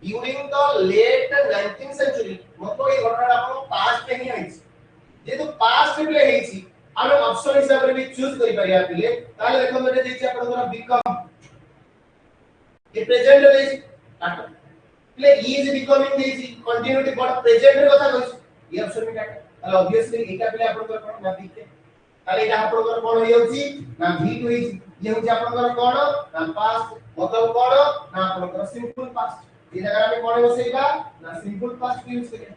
during the late 19th century मतलब ए घटना आपन पास्ट में ही आइछि जे तो पास्ट में हेछि आमे ऑप्शन हिसाब रे भी चूज करि परिया पिले ताले देखो मेरे देछि आपनकर बिकम ये प्रेजेंट रे देछि काट प्ले इज बिकमिंग देछि कंटिन्यूटी बट प्रेजेंट रे कथा कहछि ये ऑप्शन में काट ताले ऑब्वियसली एका पिले आपनकर कोन ना दिखे ताले एटा आपनकर कोन होई होछि ना भीट होई ये होछि आपनकर कोन ना पास्ट मतलब कोन ना आपनकर सिंपल पास्ट ये जगह में कोन बसैबा ना सिंपल पास्ट यूज करिया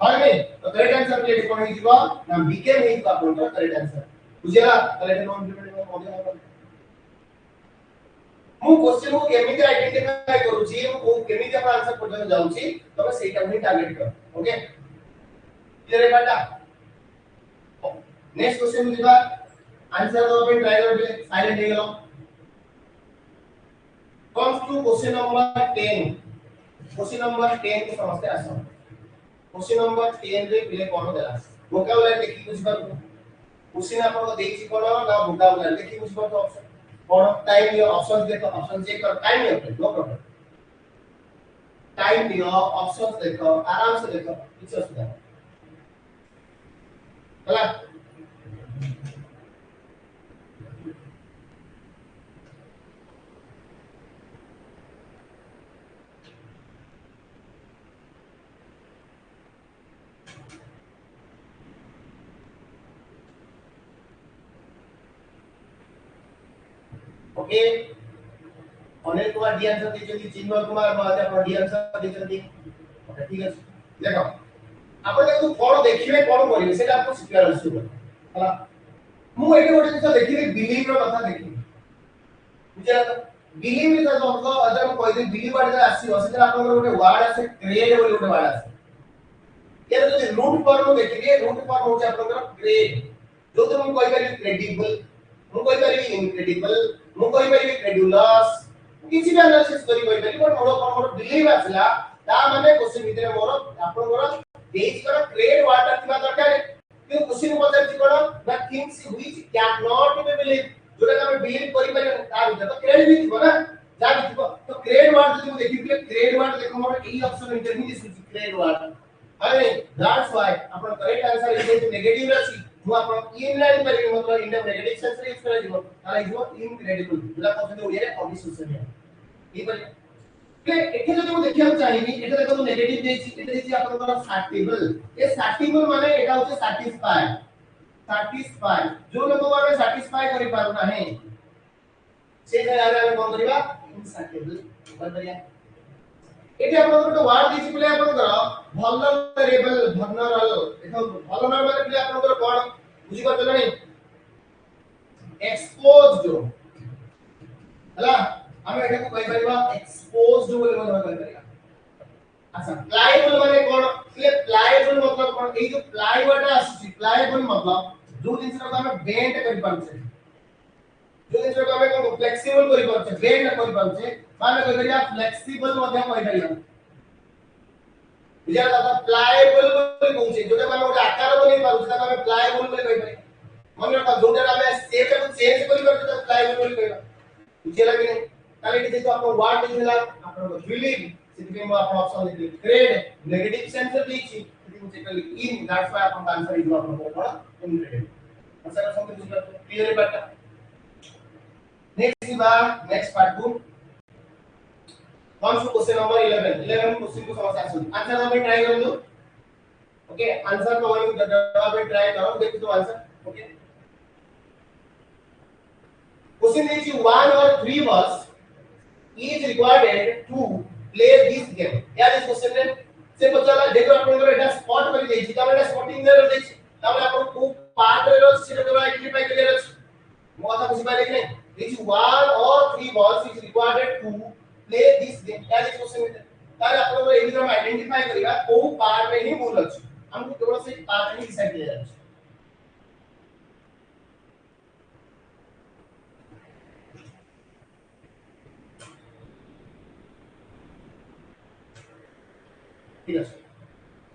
फाइनली तो करेक्ट आंसर प्ले कोन ही दिबा ना बीकेम ही का आपनकर करेक्ट आंसर बुझिला ताले एटा नॉन इम्प्लीमेंटेबल मॉडल है मु क्वेश्चन को केमिति आइडेंटिफाई करूची मु केमिति अपन आंसर पर्यंत जाउची तबे सेटा ही टारगेट कर ओके क्लियर है बेटा नेक्स्ट क्वेश्चन दिबा आंसर दो पे ट्राई कर ले साइलेंट हो गेलो comes to question number 10 question number 10 को समझते आसो क्वेश्चन नंबर 10 रे पिले कोन देला वोकैबुलरी देखि बुझ पार क्वेश्चन आपन को देछि कोन ना वोकैबुलरी देखि बुझ पार ऑप्शन कोन टाइम यो ऑप्शन देखो ऑप्शन चेक कर टाइम यो नो प्रॉब्लम टाइम दियो ऑप्शंस देखो आराम से देखो कुछ असुविधा चला okay Anil Kumar D answer देछथि चिन्मय कुमार महाते अपन डी आंसर देछथि ओके ठीक अछि देखो आपण देखु कोन देखिबे कोन करिवे सेटा आपको सिखार अछि हला मु एके गोटे जिंस देखिबे बिलीव रो कथा देखि बुझला तो बिलीव इज द मतलब अदर को कहि बिलीव वर्ड आसी सेटा आपन गोटे वर्ड आसे क्रिएट बोली गोटे वर्ड आसे ये जो रूट फॉर्म देखिबे रूट फॉर्म होचे आपन क्रिएट जो तो मु कहि करी क्रेडिबल मु कहि करी इनक्रेडिबल मु कहि करी क्रेडुलस किछि भी एनालिसिस करि कहि करी बट मोर बिलीव आसला ता माने क्वेश्चन भितरे मोर आपन मोर देश कर क्रेड वाटर थिबा दरकार कि क्वेश्चन पचार छि कोन the things which can not be believe जोटा हम बिलीव करि पारे ता भितर तो क्रेड भी थिबो ना जा भी थिबो तो क्रेड वाटर जदि देखिबे क्रेड वाटर देखो मोर एई ऑप्शन इंटरव्यू दिस क्रेड वाटर अरे दैट्स व्हाई आपन करेक्ट आंसर इज नेगेटिव राशि जो आपण इनलाइन पर मतलब इन द नेगेटिव सेंस रे यूज करा दिबो ताला इज नॉट इनक्रेडिबल बुला कहते ओडिया रे अविश्वसनीय ठीक है प्ले एथे जदि मु देखिया चाहिबी एथे देखो नेगेटिव देछि एथे देछि आपनकर सैटिबल ए सैटिबल माने एटा होचे सैटिस्फाई सैटिस्फाई जो लोग माने सैटिस्फाई करि पारु नाही से जागा हम कोन करिबा इनसैटिबल बदरिया एथे आपनकर तो वर्ड देछि प्ले आपनकर vulnerable vulnerable देखो vulnerable माने प्ले आपनकर कोन बुझी पाछो नाही एक्सपोज्ड हला हम एटा को कहि परिबा एक्सपोज्ड बोली मतलब कहि परिबा अच्छा प्लायबल माने कोन प्ले प्लायबल मतलब कोन ए जो प्लाई वर्ड आसी प्लायबल मतलब जो जिंस को हम बेंड करि पाछे जो जिंस को हम कोन फ्लेक्सिबल करि पाछे बेंड करि पाछे माने कहि परिबा फ्लेक्सिबल मतलब कहि परिबा बुझा दादा प्लायबल बोली कहूचे जोटा माने गोटे आकार बनै पारु सेटा हम प्लायबल बोली कहि पारि मन रखा जोटा हम शेप को चेंज करि पारु सेटा प्लायबल बोली कहबा बुझिला कि नै ताले कि जेतो आपन वर्ड दिला आपन को बिलीव सिटी में आपन ऑप्शन दे क्रेड नेगेटिव सेंस देछि सिटी में चेक इन दैट्स व्हाई आपन आंसर इज आपन को कोन इनक्रेडिबल आंसर समझ बुझला क्लियर है बेटा नेक्स्ट बा नेक्स्ट पार्ट 2 कौन सा क्वेश्चन नंबर 11 क्वेश्चन को समझ आसो आंसर हम ट्राई कर दो ओके आंसर को हम जवाब ट्राई करो देखो तो answer okay question is 1 or 3 balls is required to play this game क्या इस क्वेश्चन में से पचाला देखो आपन एटा स्पॉट कर देछि त एटा स्पॉटिंग देर देछि तबे आपन को पार्ट रे से तो आइडेंटिफाई कर अछि मो कथा बुझि पाले कि नहीं which one or three balls is required to play this game that is question तारे आपण को एही हम आइडेंटिफाई करिबा को पार्ट में ही भूल अछि हमको केवल से पार्ट ही डिसाइड किया जाय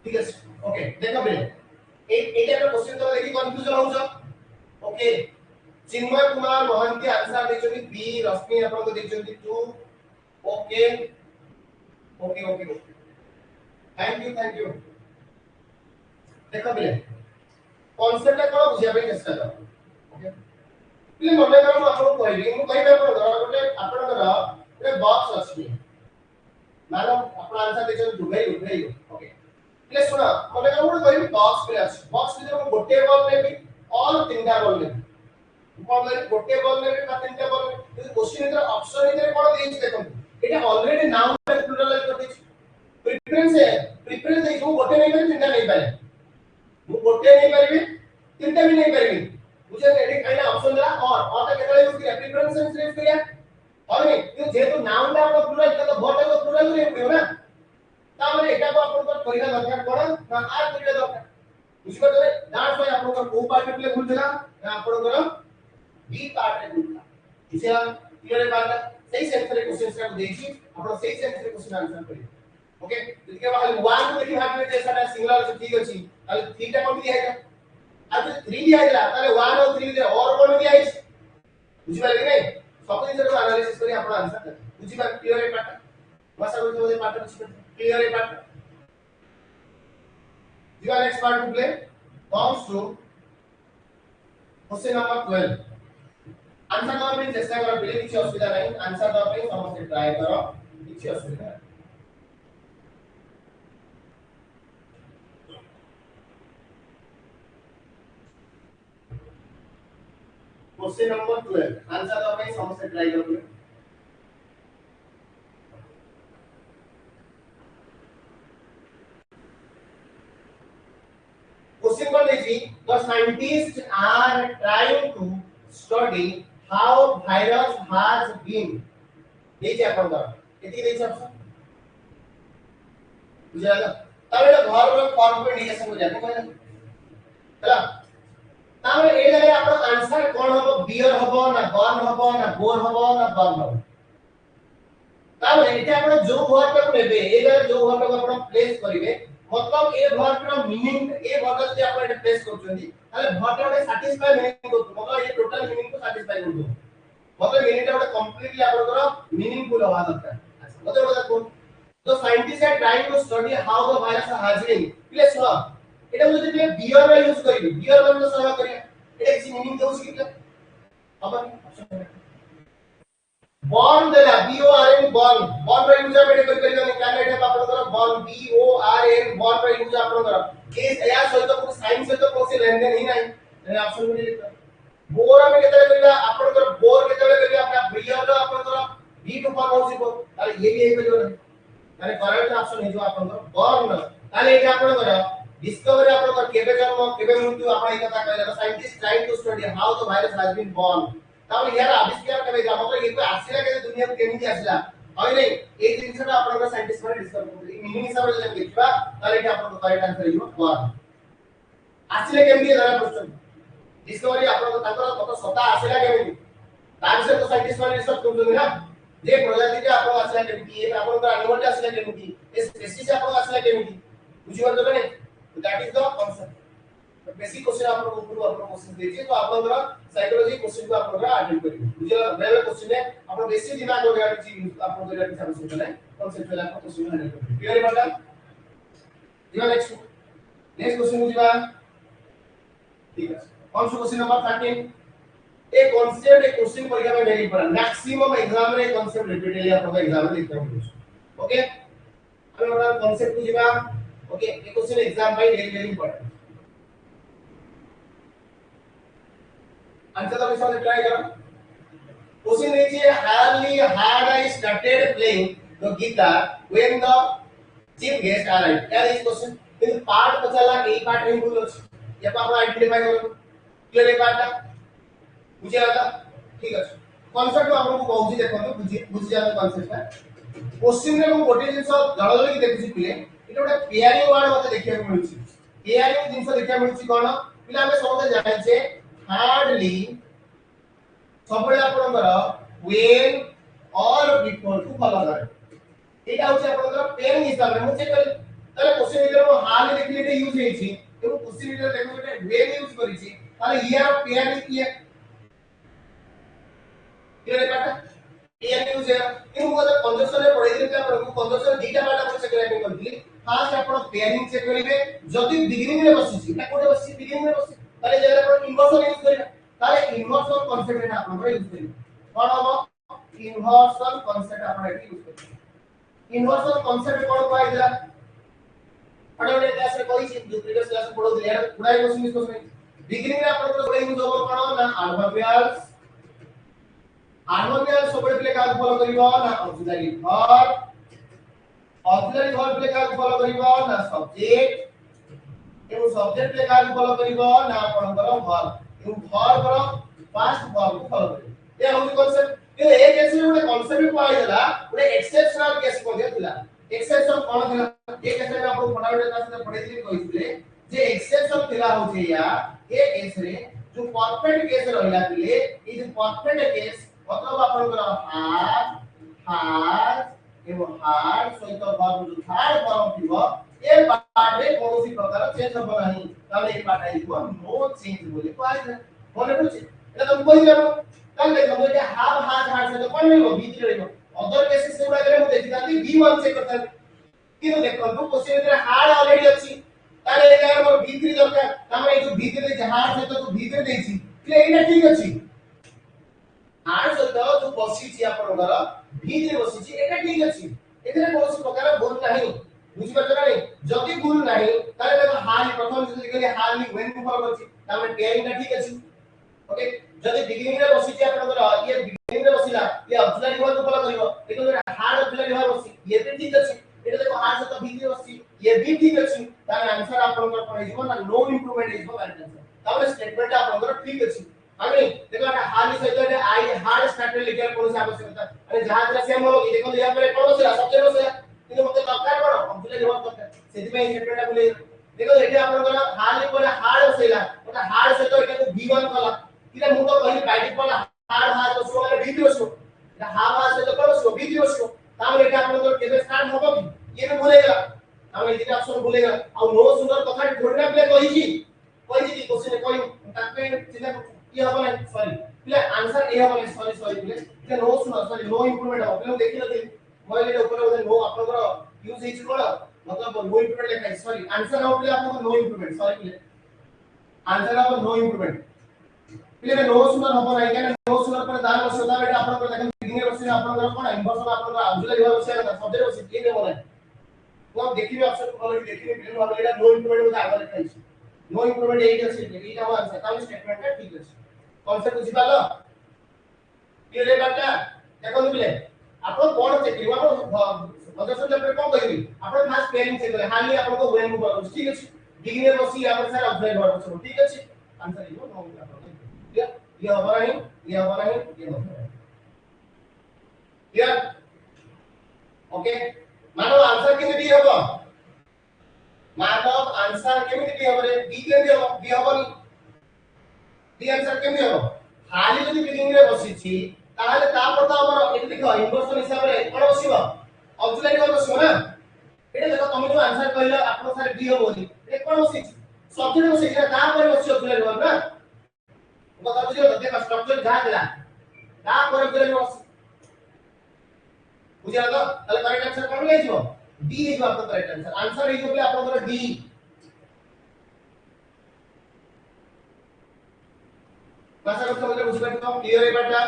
ठीक है ओके देखो बे एक एक टाइप क्वेश्चन तो देखि कंफ्यूजन हो जा ओके चिन्मय कुमार मोहंती आंसर देखछथि बी रश्मि आपण को देखछथि 2 okay okay okay thank you देखो बे कांसेप्ट को बुझिया पे चेष्टा कर ओके प्लीज मने करो आपण को कहबी मु कहबे आपण गोटे आपण गोटे बॉक्स अछि मानो आपण आंसर देखछथि दुबई ओके प्लीज सुना मने करो कहबी बॉक्स पे अछि बॉक्स भीतर गोटे बॉल लेबी और तीनटा बॉल लेबी बॉल ले गोटे बॉल लेबी का तीनटा बॉल लेबी क्वेश्चन इधर ऑप्शन इधर कोन देछि देखो एटा ऑलरेडी नाउन प्लुरल कर देछि प्रेफरेंस है जो गोटे नहीं पारे तीनटा नहीं पारे मु गोटे नहीं पारिबी तीनटा भी नहीं पारिबी मुझे एडी काइना ऑप्शन देला और ता केतले यूज किया प्रेफरेंस सेंस यूज किया और नहीं कि जेतु नाउन ला आपण प्लुरल तो वर्ड को प्लुरल रे होयो ना ता माने एटा को आपण को करिला दरकार कोन ना आर करिला दरकार बुझिबो तरे दैट्स व्हाई आपण को को पार्ट प्ले भूल देला ना आपण को बी पार्ट रे भूल इसे क्लियर बात सही सेंस रे क्वेश्चन को देखि आपण सही सेंस रे क्वेश्चन आंसर करियो ओके इसके बाद 1 को देखि भाग में जैसा ना सिंगुलर से ठीक अछि ताले 3 टा कोन दिया है अब 3 दिया है ताले 1 और 3 दे और कोन दिया है बुझि पाले कि नहीं सब जिनिस को एनालिसिस करी आपण आंसर कर बुझि पा क्लियर है पार्ट भाषा को जो पार्ट क्लियर है पार्ट दिवा next part to play comes to question number 12 answer दवा पे चेष्टा करो पहले किसी असुविधा नहीं आंसर दवा पे समस्त ट्राई करो किसी असुविधा नहीं क्वेश्चन नंबर 12 आंसर दवा पे समस्त ट्राई करो क्वेश्चन को देखिए the scientists are trying to study how virus has been देखिए अपन का कितनी देखिए ऑप्शन बुझाला तब ये घर में फॉर्म पे इंडिकेशन हो जाते हैं चला तामे ए जगह आपण आंसर कोन हबो बियर हबो ना गन हबो ना बोर हबो ना बम हबो तामे एटा आपण जो वर्ड को लेबे ए जगह जो वर्ड को आपण प्लेस करिवे मतलब ए वर्ड रो मीनिंग ए वर्ड जदि आपण एटा प्लेस करछंदी ताले वर्ड रो सैटिस्फाई मीनिंग करतो मतलब ये टोटल मीनिंग को सैटिस्फाई करतो मतलब मीनिंग टा कंप्लीटली आपण मीनिंगफुल होवा दरकार अच्छा मतलब बता कोन तो scientist are trying to study how the virus has been please सुनो এটা যদি তুমি বিয়ার রে ইউজ করিবি বিয়ার মানে সহায় করিয়া এটা কি মিনিং দেউছি কি আবার বর্ন দেলা বি ও আর এন বর্ন বর্ন রে ইউজ আপনি করি করিবানি কারণ এটা আপনাদের বর্ন বি ও আর এন বর্ন রে ইউজ আপনাদের এই এয়া সহিত কোন সাইন সহিত কোন লেনদেন হি নাই এই অপশন में लिखा बोर में केतले करिबा आपनकर बोर केतले करिबा अपना बियर रो आपनकर बी टू फॉर्म होसी को ताले ये भी एक जो ताले करेक्ट ऑप्शन हे जो आपनकर बर्न ताले एटा आपनकर डिस्कवरी आपनकर केबे जन्म केबे मृत्यु आपण एक कथा कहला scientist trying to study how the virus has been born ताले यार आविष्कार करे जा मतलब ये आसीला के दुनिया में केमिति आसीला होय नै ए जिंसटा आपनकर साइंटिस्ट माने डिस्कवर करते मीनिंग हिसाब रे जब देखबा ताले एटा आपनकर करेक्ट आंसर हियो बोर्न आसीला केमिति जरा क्वेश्चन डिस्कवरी आपनकर ताकर कत सता आसीला केमिति तार से तो साइंटिस्ट माने रिसर्च करते ना जे प्रजाति के आपन आसीला केमिति ए आपनकर एनिमल आसीला केमिति ए स्पेसीज आपन आसीला केमिति बुझि पारले नै that is the concept तो बेसिक क्वेश्चन आप लोग ऊपर आप लोग क्वेश्चन दीजिए तो आप लोग जरा साइकोलॉजी क्वेश्चन को आप लोग अटेंड करिए मुझे पहले क्वेश्चन है आप लोग बेसिक दिमाग हो गया चीज आप लोग जरा समझ सकते हैं कांसेप्ट वाला क्वेश्चन हैंडल करिए क्लियर है मैडम दिवा नेक्स्ट क्वेश्चन मुझे ठीक है कौन सा क्वेश्चन नंबर 13 एक कांसेप्ट एक क्वेश्चन परीक्षा में वेरी इंपॉर्टेंट मैक्सिमम एग्जाम में कांसेप्ट रिपीटेडली आप लोग एग्जाम में लिखते हैं ओके अब हमारा कांसेप्ट मुझे ओके ये क्वेश्चन एग्जाम भाई वेरी इंपॉर्टेंट आंसर तो विशाल ट्राई करो क्वेश्चन लीजिए hardly had I started playing the guitar when the chief guest arrived यार इस क्वेश्चन इन पार्ट पचाला ए पार्ट नहीं बोलो ये तो आप आइडेंटिफाई करो क्लियर है पार्ट बुझियाला ठीक अछि कांसेप्ट आपन को कहूची देखो बुझि जात कांसेप्ट क्वेश्चन रे को गोटे जिंस जळ की देखुची पिले इटा गोटे पेयरिंग वर्ड मते देखिया को मिलुची पेयरिंग जिंस देखिया मिलुची कोन पिला हम समझ जाने छे हार्डली सबले आपनकर when or before को फॉलो करे एटा होची आपनकर पेयरिंग हिसाब रे मु चेक कर ताले क्वेश्चन रे मु हाल देखिले एटा यूज हेची तो क्वेश्चन रे देखो एटा when यूज करिछि ताले हियर पेयरिंग किए क्लियर काटा पेयरिंग यूज है इन को कंजक्शन रे पढै दिले आपन को कंजक्शन दीटा पार्ट आपन चेक करबे करथिले फास्ट आपन पेयरिंग चेक करिवे जदि बिगिनिंग रे बसिछि एटा कोठे बसिछि बिगिनिंग रे बसिछि ताले जेरा आपन इन्वर्सन यूज करिवे ताले इन्वर्सन कांसेप्ट रे आपन यूज करिवे कोन हो इन्वर्सन कांसेप्ट आपन एटी यूज करिवे इन्वर्सन कांसेप्ट कोन को आइला अडोडे क्लास रे कहि छी प्रीवियस क्लास में पढौ दिले पुरा क्वेश्चन यूज करबे बिगिनिंग रे आपन को यूज हो कोन ना अल्फाबेट्स आर्मोनियल सबले प्ले का फॉलो करिवो ना ऑक्सिलरी वर्ब प्ले का फॉलो करिवो ना सब्जेक्ट एवं सब्जेक्ट प्ले का फॉलो करिवो ना आपनकर वर्ब एवं वर्ब रो पास्ट वर्ब को फॉलो करिवो ए होची कांसेप्ट ए केस रे ଗୋଟେ कांसेप्ट पाई देला ଗୋଟେ एक्सेप्शनल केस को दिला एक्सेप्शन कोन थिला ए केस रे आपन फटाफट क्लास में पढै दिले कहिथिले जे एक्सेप्शन थिला होची या ए केस रे जो परफेक्ट केस रहला पिले ई जो परफेक्ट केस मतलब आपनकर हाज एवं हार्ड सहित वर्ब जो थर्ड फॉर्म थिबो ए पार्ट रे कोनोसी प्रकार चेंज हो नाही ताले ए पार्ट आइबो नो चेंज बोले पाइ मने पड़छ एटा तुम कहि देबो ताले देखो जे हाव हाज हार्ड से कोन रहबो बीच रहबो अदर केसेस से गुडा करे मु देखिताती b1 चेक करता किनु देखो तो क्वेश्चन रे हार्ड ऑलरेडी अछि ताले ए मोर b3 दरकार तामे ए जो b3 जे हार्ड से तो b3 देछि ले एटा ठीक अछि हार्ड सहित जो बसिछि आपनकर भीतरे बसिछि एटा ठीक अछि एथरे कोनोसी प्रकार भूल नाही बुझि पाछ ना जदि भूल नाही ताले देखो हाल प्रथम जदि कहले हाल व्हेन को फॉलो करछि तामे पेयरिंग टा ठीक अछि ओके जदि बिगिनिंग रे बसिछि आपनकर ये बिगिनिंग रे बसिला ये ऑक्सिलरी वर्ब को फॉलो करिवो देखो हार्ड ऑक्सिलरी वर्ब बसि ये भी ठीक अछि एटा देखो हार्ड सहित भीतरे बसि ये भी ठीक अछि ताले आंसर आपनकर कोन हिजबो ना नो इंप्रूवमेंट हिजबो करेक्ट आंसर ताले स्टेटमेंट आपनकर ठीक अछि आगे देखो हाल सहित आई हार्ड स्टार्टर लिखिया कोन आवश्यकता अरे जहां तरह से हम लोग देखो यहां पर कोन बसला सब्जेक्ट बसला किंतु मते दरकार कोन ऑक्सिलरी वर्ब दरकार सेति में स्टेटमेंट बोले देखो एठी आपन हाल पर हार्ड बसला ओटा हार्ड सहित एटा को b1 कला किला मु तो कहि बाइट पर हार्ड हार्ड बसो माने b3 बसो एटा हार्ड हार्ड सहित कोन बसो b3 बसो तामे एटा आपन केबे स्टार्ट होबो कि ये भी भूलेगा हम एठी ऑप्शन भूलेगा आ नो सुंदर कथा थोड़ी ना प्ले कहि कि क्वेश्चन कहि ताके चिंता ये हबो नहीं सॉरी प्ले आंसर ए हबो नहीं सॉरी प्ले ये नो सुनो सॉरी नो इंप्रूवमेंट हो प्ले देखि नथि मोबाइल रे ऊपर बोले नो आपनकर यूज हिच कोन मतलब नो इंप्रूवमेंट लेखा सॉरी आंसर हो प्ले आपन no improvement sorry play answer हो नो इंप्रूवमेंट प्ले नो सुनो हबो नहीं केना नो सुनो पर दान बसो दा बेटा आपनकर देखन बिगिनिंग बसि आपनकर कोन इन्वर्सन आपनकर ऑक्सिलरी वर्ब बसि ना सब्जेक्ट बसि ये देबो नहीं तो आप देखिबे ऑप्शन ऑलरेडी देखिबे प्ले वाला एटा नो इंप्रूवमेंट बोले आगे लिखा है नो इंप्रूवमेंट एटा अछि एटा हो आंसर ताले स्टेटमेंट है ठीक अछि कांसेप्ट बुझि पालो क्लियर है बाटा देखो बिले आपण कोन चेक करियो आपण मदरसा चैप्टर कोन कहिबी आपण खास पेयरिंग चेक करे हाली आपण को व्हेन को ठीक अछि बिगिनिंग बसी आपण सर ऑब्जर्व वर्ड ठीक अछि आंसर इहो नो क्लियर ये हमारा नहीं ये हमारा नहीं ये हमारा क्लियर ओके मानो आंसर केमिति हबो मानो आंसर केमिति हबो बी केमिति हबो बी हबो दी आंसर केमि हो हाली जदि बिगिनिंग रे बसिछि ताले ता पता हमर एति देखो इन्वर्सन हिसाब रे कोन बसिबो ऑक्सिलरी वर्ब बसिबो ना एटा देखो तुम जो आंसर कहलो आपन सारे डी हो बोली ए कोन बसिछि सब्जेक्ट बसिछि ता पर बसिछि ऑक्सिलरी वर्ब ना बता बुझियो देखो स्ट्रक्चर जा दिला ता पर ऑक्सिलरी वर्ब बुझियो तो ताले करेक्ट आंसर कोन लेजिबो डी हे जो आपन करेक्ट आंसर आंसर हे जो आपन डी भाषा को समझले बुझि पाइतो क्लियर है बाटा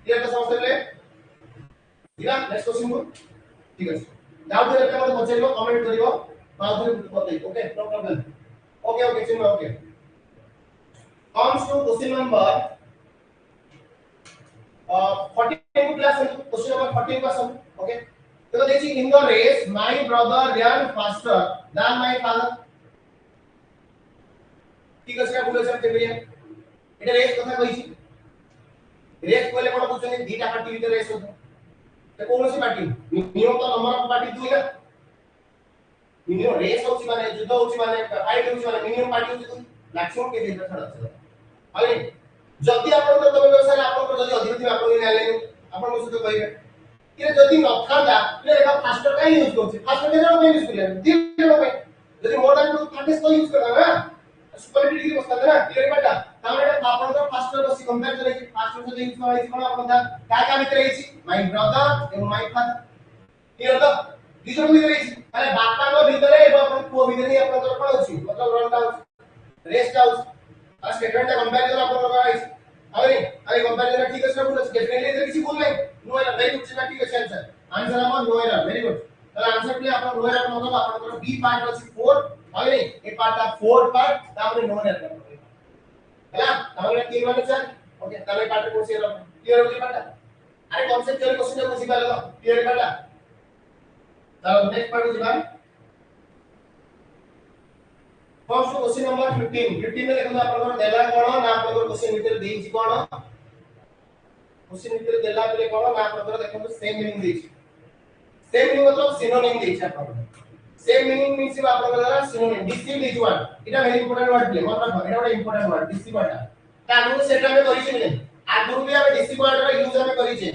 क्लियर तो समझ ले दिला नेक्स्ट क्वेश्चन को ठीक है डाउट है मत पछेलो कमेंट करियो बाद में बताई ओके नो प्रॉब्लम ओके चिन्ह okay comes to question number 14 class question number 14 question okay तो देखिए in the race my brother run faster than my father ठीक है क्या बोले सकते भैया এটা রেস কথা কইছি রেস কইলে কোন বুঝছেন দুইটা পার্টি ভিতরে রেস হতো তো কোনসি পার্টি মিনিমাম তো নম্বর অফ পার্টি দুই না মিনিমাম রেস হচ্ছে মানে যুদ্ধ হচ্ছে মানে ফাইট হচ্ছে মানে মিনিমাম পার্টি হচ্ছে দুই ম্যাক্সিমাম কে দিতে ছাড়া আছে হয় যদি আপনাদের তবে ব্যবসায় আপনাদের যদি অধিক দিন আপনি নেলেন আপনার সହିତ কইবে कि যদি নথান্তা তাহলে এটা ফাস্টার কাই ইউজ করছে ফাস্টার কেন ইউজ করলেন দিন হবে যদি মোর দ্যান 2 তো ইউজ করবে না সুপারিটি ডিগ্রি বসতা না ক্লিয়ার কাটা তাহলে এটা আপনাদের ফাস্টার বসি কম্পেয়ার করে ফাস্টার সাথে ইউজ করা হইছে কোন আপনাদের কাই কাই ভিতরে হইছে মাই ব্রাদার এবং মাই ফাদার ক্লিয়ার তো দুজন ভিতরে হইছে তাহলে বাপাଙ୍କ ভিতরে এবং আপনার পুଅ ভিতরে আপনাদের কোন হচ্ছে मतलब রন ডাউন রেস্ট হাউস আর স্টেটমেন্টটা কম্পেয়ার করে আপনাদের করা হইছে আরে আরে কম্পেয়ার করে ঠিক আছে না বলছে ডেফিনেটলি এর কিছু বল নাই নো এরর ভেরি গুড সেটা ঠিক আছে आंसर आंसर আমার নো এরর ভেরি গুড তাহলে आंसर প্লে আপনার নো এরর মতলব আপনাদের বি পার্ট আছে 4 আরে এই পার্টটা 4 পার্ট তাহলে নো এরর করবে ହେଲା তাহলে কি মানে স্যার ওকে তাহলে পার্ট কোর্স এরর ক্লিয়ার হচ্ছে পার্টটা আরে কনসেপ্চুয়াল কোশ্চেনটা বুঝি পারলো ক্লিয়ার পার্টটা তাহলে নেক্সট পার্ট বুঝিবা फर्स्ट क्वेश्चन नंबर 15 में देखो आपन देला कोन ना आपन क्वेश्चन भीतर देइछि कोन क्वेश्चन भीतर देला पले कोन ना आपन देखो सेम मीनिंग देइछि सेम मीनिंग मतलब सिनोनिम देइछि आपन सेम मीनिंग मींस आपन द्वारा सिनोनिम डिसिव इज वन इटा वेरी इंपोर्टेंट वर्ड प्ले मतलब एटा बड़ा इंपोर्टेंट वर्ड डिसिव वर्ड ता आगु सेटा में करिछि ने आगु भी हम डिसिव वर्ड रा यूज हम करिछि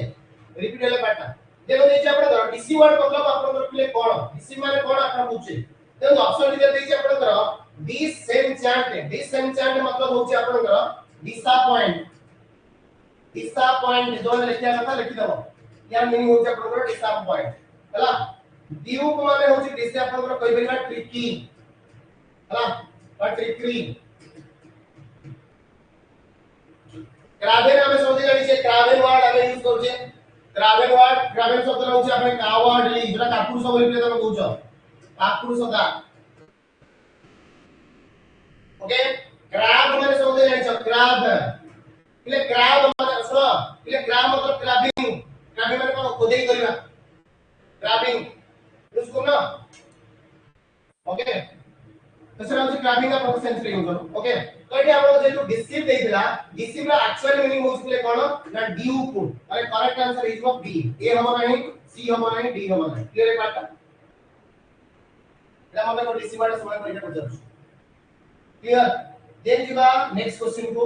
रिपीट हेले पाटा देखो देइछि आपन द्वारा डिसिव वर्ड मतलब आपन द्वारा प्ले कोन डिसिव माने कोन आपन पूछे देखो ऑप्शन दे देइछि आपन द्वारा disenchant मतलब होची आपनकर disappoint जोन लिखिया କଥା लिखि दबो यार मीनिंग होची आपनकर disappoint हला डियूक माने होची डिस आपनकर कहि बेला ट्रिकी हला और ट्रिकरी क्रावेन हमें समझ जानी छे क्रावेन वर्ड हमें यूज करू छे क्रावेन शब्द होची आपन कावर्डली जेटा कापुरुष बोली पे तमे कहउछ कापुरुषता ओके क्रैब माने समझ जानि छ क्रैब इले क्रैब माने सुनो इले क्रैब मतलब क्रैबिंग क्रैबिंग माने कोन खोदेई करबा क्रैबिंग यूज करना ओके तसरा होची क्रैबिंग का प्रोसेस सेंस यूज करो ओके तो एठी आपण जेतु डिसिव देइला डिसिव रा एक्चुअल मीनिंग होची ले कोन ना ड्यूक अरे correct answer is of B A हम नाही सी हम नाही डी हम नाही क्लियर है बात एला मतलब को डिसिव वाला समय परीक्षा कर जाऊ क्लियर देन जीवा नेक्स्ट क्वेश्चन को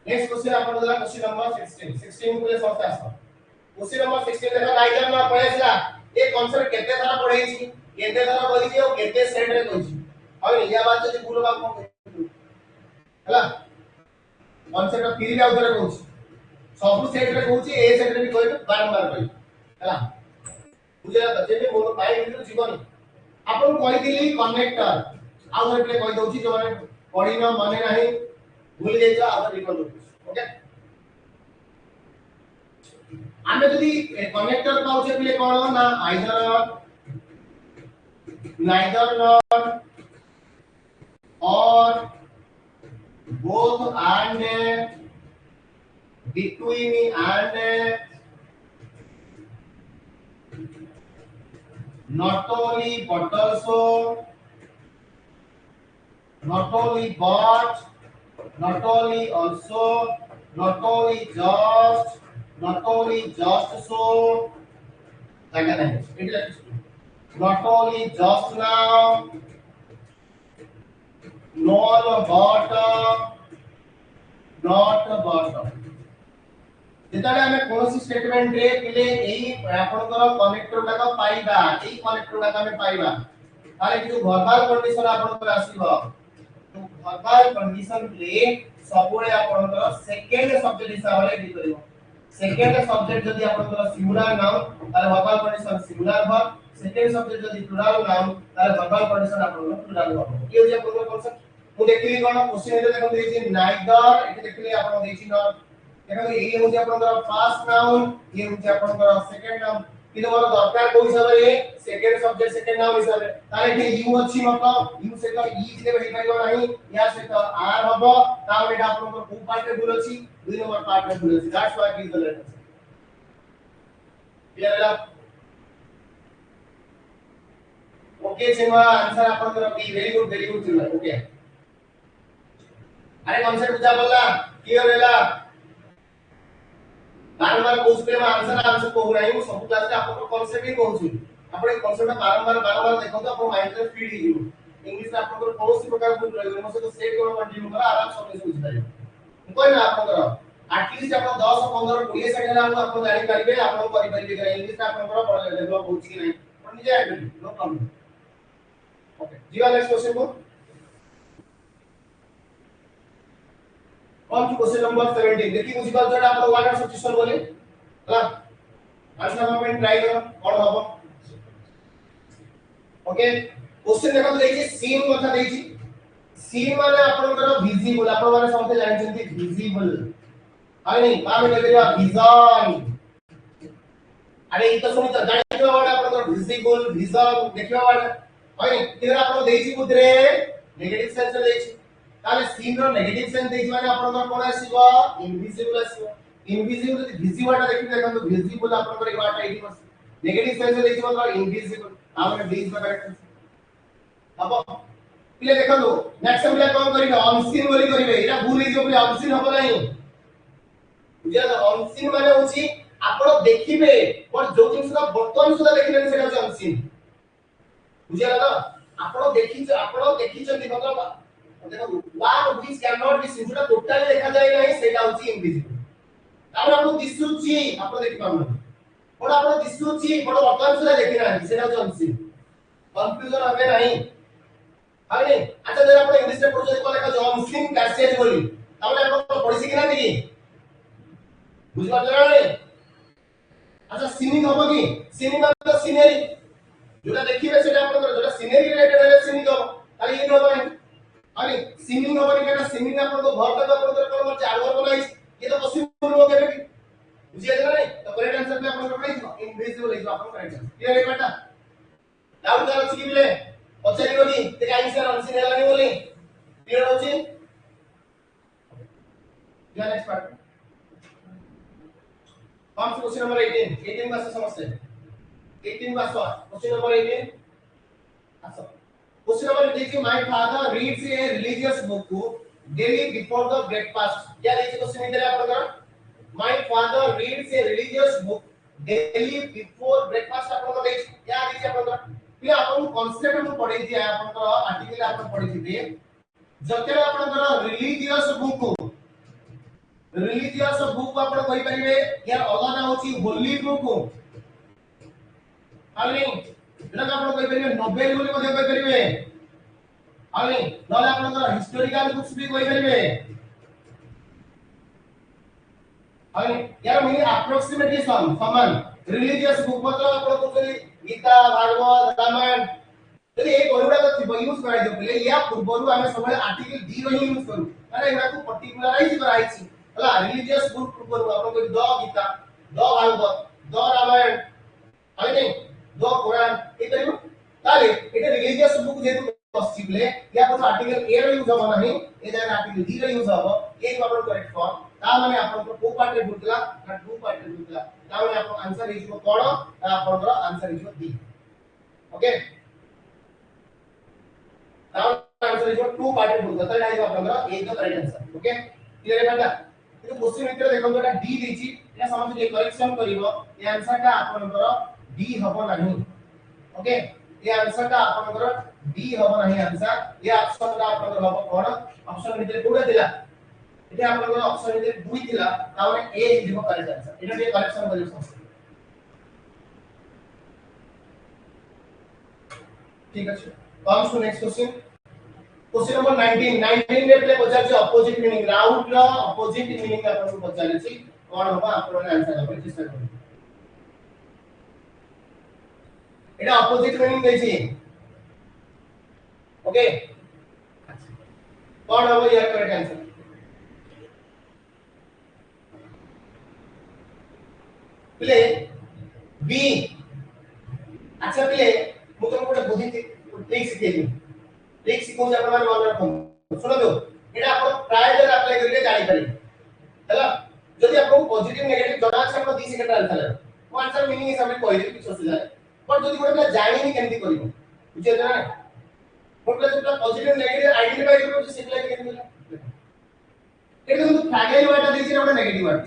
नेक्स्ट क्वेश्चन आपण दला क्वेश्चन नंबर 16 को ले समझते आसो क्वेश्चन नंबर 16 देखो डायग्राम में पढेसला ए कांसेप्ट केते सारा पढेछि केते सारा बोलिछि और केते सेट रे कहिछि और या बात जदी भूल बा कोन हला कांसेप्ट फिर भी आउथरे कहछि सब सेट रे कहछि ए सेट रे भी कहै बारंबार कहै हला बुझला त जेबे मोर माइंड भीतर जीवन आपण कहि दिली कनेक्टर आउ रे प्ले कहि दउछि जो माने पढी न माने नाही भूल जाई जा आउ रिकॉल ओके आमे जदी कनेक्टर पाउछे प्ले कोन ना आइदर नाइदर नॉट और both and between and not only but also not only but not only also not only just so like that not only just now nor but not but जेताले हमें कोनोसी स्टेटमेंट रे पिले एही आपनकर कनेक्टर गुडा पाइबा एही कनेक्टर गुडा हमें पाइबा ताले कि वर्बल कंडीशन आपनकर आसीबो तो वर्बल कंडीशन रे सबोले आपनकर सेकंड सब्जेक्ट हिसाब रे डी करिवो सेकंड सब्जेक्ट जदी आपनकर सिंगुलर नाउन ताले verbal condition singular verb second subject जदी प्लुरल नाउन ताले वर्बल कंडीशन आपनकर प्लुरल वर्ब ये हो जे आपनकर कांसेप्ट मु देखली कोन क्वेश्चन रे देखन देछि नाइदर एठी देखली आपन देछि न देखो ये होची आपनकर फर्स्ट नाउन ये होची आपनकर सेकंड नाउन किलो मोर दरकार कोइ हिसाब रे सेकंड सब्जेक्ट सेकंड नाउन हिसाब रे ताले एठी यू अछि मतलब यू से तो ई जे हेइ पाइबो नाही या से तो आर हबो ताले एटा आपनकर को पार्ट रे भूल अछि दुई नंबर पार्ट रे भूल अछि that's why it is the latter clear है ओके सिनेमा आंसर आपनकर be very good children okay अरे कांसेप्ट बुझा पड़ला क्लियर होला बारंबार कोर्स पे आंसर आंसर कहू नाही सब क्लास रे आपन कांसेप्ट ही कहू छी आपण कांसेप्ट बारंबार देखो तो आपन माइंड रे फीड ही इंग्लिश रे आपन कोनोसी प्रकार भूल रहबे मसे तो सेट करो कंटिन्यू करा आराम से बुझ पारे कोइ ना आपन एटलीस्ट आपन 10 15 20 सेकंड हम आपन जानि परिबे आपन करि परिबे कि इंग्लिश रे आपन पढ़ डेवलप होछि कि नहीं अपन निजे ऐड नो प्रॉब्लम ओके जीवा नेक्स्ट क्वेश्चन को on to question number 17 देखि बुझि पाल जडा आपण वाटर सब्स्टिट्यूशन बोले हला आंसर हम पे ट्राई करो कोन हबो ओके क्वेश्चन देखो देखि सीन कथा देखि सीन माने आपनकर विजिबल आपण माने समझे जानिछन्ती विजिबल आइ नहीं माने कहलिया विजन अरे इ तो सुनि त जानिछो वर्ड आपनकर विजिबल विजन देखियो वर्ड आइ नहीं इधर आपण देछि बुद्रे नेगेटिव सेंस रे देछि ताले सीन रो नेगेटिव सेंस देछि माने आपनकर कोन आसीबो इनविजिबल आसीबो इनविजिबल जदि विजिबल टा देखि देखंतु विजिबल आपनकर इ वाटा 80% नेगेटिव सेंस रे देछि मतलब इनविजिबल हमने बीज में करेक्ट अब पिले देखंतु नेक्स्ट पिले कोन करिवे अनसीन बोली करिवे एटा भूल हे जो पिले अनसीन हबो नाही बुझिया अनसीन माने होछि आपण देखिबे पर जो जिंस का बर्तन सुदा देखिले सेटा होछि अनसीन बुझिया ना आपण देखिचंती मतलब देखो what which cannot be seen जोटा टोटली देखा जाय नाही सेटा होछि इनविजिबल तापर आपण दिसुची आपण देखि पाउनु पण आपण दिसुची पण बर्तन सुदा देखि नाही सेटा होछि अनसीन कंफ्यूजन हबे नाही हाने अच्छा जरा आपण इंग्लिश रे पढो को लेखा अनसीन पैसेज बोली तापर आपण पढि सिखि ना कि बुझ पाछरा रे अच्छा सीनिंग हबो कि सीनिंग मतलब सीनरी जोटा देखिबे सेटा आपण जोटा सीनरी रिलेटेड है सीनिंग हबो खाली ये हबो नहीं अरे सीनिंग हबो कि केना सीनिंग आपण तो घर तक आपण कोन मार चार वर्ग बनाई ये तो पॉसिबल हो केबे कि बुझिया ना नहीं तो करेक्ट आंसर पे आपण बनाई इनविजिबल है जो आपण करेक्ट आंसर क्लियर है बेटा डाउट कर अछि कि बिले पछारी बोली ते आंसर अनसीन हेलानी बोली क्लियर होची या नेक्स्ट पार्ट कौन सा क्वेश्चन नंबर 18 का समस्या 18 का सवाल क्वेश्चन नंबर 18 अच्छा क्वेश्चन नंबर देखिए my father reads a religious book daily before the breakfast क्या देखिए क्वेश्चन इधर आपका my father reads a religious book daily before breakfast आपको देखिए क्या देखिए आपका फिर आपन कांसेप्ट हम पढै दिया आपन आर्टिकल आपन पढै दिए जते आपन रिलीजियस बुक आपन कहि परिबे या अलग होची होली बुक आली जेना आपन कहि परिबे नोवेल बोली मध्ये कहि परिबे आली नले आपन हिस्टोरिकल बुक्स भी कहि परिबे आली यार मीनिंग अप्रोक्सीमेटली समान रिलीजियस बुक मतलब आपन को गीता भागवत रामायण यदि एक ओरडा तो यूज कराइ दो पहिले या पूर्वरु हमें सब आर्टिकल डी रही यूज करू अरे एरा को पर्टिकुलराइज कराइ छी हला रिलीजियस बुक पूर्वरु आपन को the Gita the Bhagavat the Ramayan आइ नहीं द कुरान ए करियो ताले एटा रिलीजियस बुक जेतु पॉसिबल है या पर आर्टिकल ए रे यूज हो नाही ए जाय आर्टिकल डी रे यूज हो ए को आपन करेक्ट फॉर्म ता माने आपन को को पार्ट रे बुतला ना टू पार्ट रे बुतला ता माने आपन आंसर इज कोन आपन answer is D okay now answer is two part of the third is आपनका एक तो करेक्ट आंसर ओके क्लियर है बेटा ये क्वेश्चन इतर देखो बेटा डी देछि या समझ जे करेक्शन करिवो ये आंसर का आपनकर डी हबो नाही ओके ये आंसर का आपनकर डी हबो नाही आंसर ये ऑप्शन का आपनकर हबो कोन ऑप्शन मिते कोडा दिला एटा आपनकर ऑप्शन मिते दुई दिला ताने ए हिजबो करेक्ट आंसर एटा जे करेक्शन करिवो ठीक है comes to next question question number 19 रे प्ले पचार छै अपोजिट मीनिंग राउट रो अपोजिट मीनिंग का आपन पचार छै कोन होबा आपन आंसर करबे चेष्टा करू एटा अपोजिट मीनिंग दै छै ओके कोन होबा यार करेक्ट आंसर प्ले बी अच्छा प्ले मु तुमको बुद्धि ट्रिक सिखेली ट्रिक सिखो जे अपन मन रखो सुनो दो एटा अपन प्राय जर अप्लाई करिले जानि पारि हला जदि आपको पॉजिटिव नेगेटिव जଣା छै अपन 2 सेकंड आंसर वो आंसर मीनिंग हिसाब से कहि दे किछ असुविधा पर जदि कोन जानि नि केमति करिवो बुझे ना मतलब जब पॉजिटिव नेगेटिव आइडेंटिफाई करो से सिखला केमति ଏଠି କିନ୍ତୁ ଫ୍ରାଗାଇଲ ୱାର୍ଡଟା ଦେଇଛି ଗୋଟେ ନେଗେଟିଭ ୱାର୍ଡ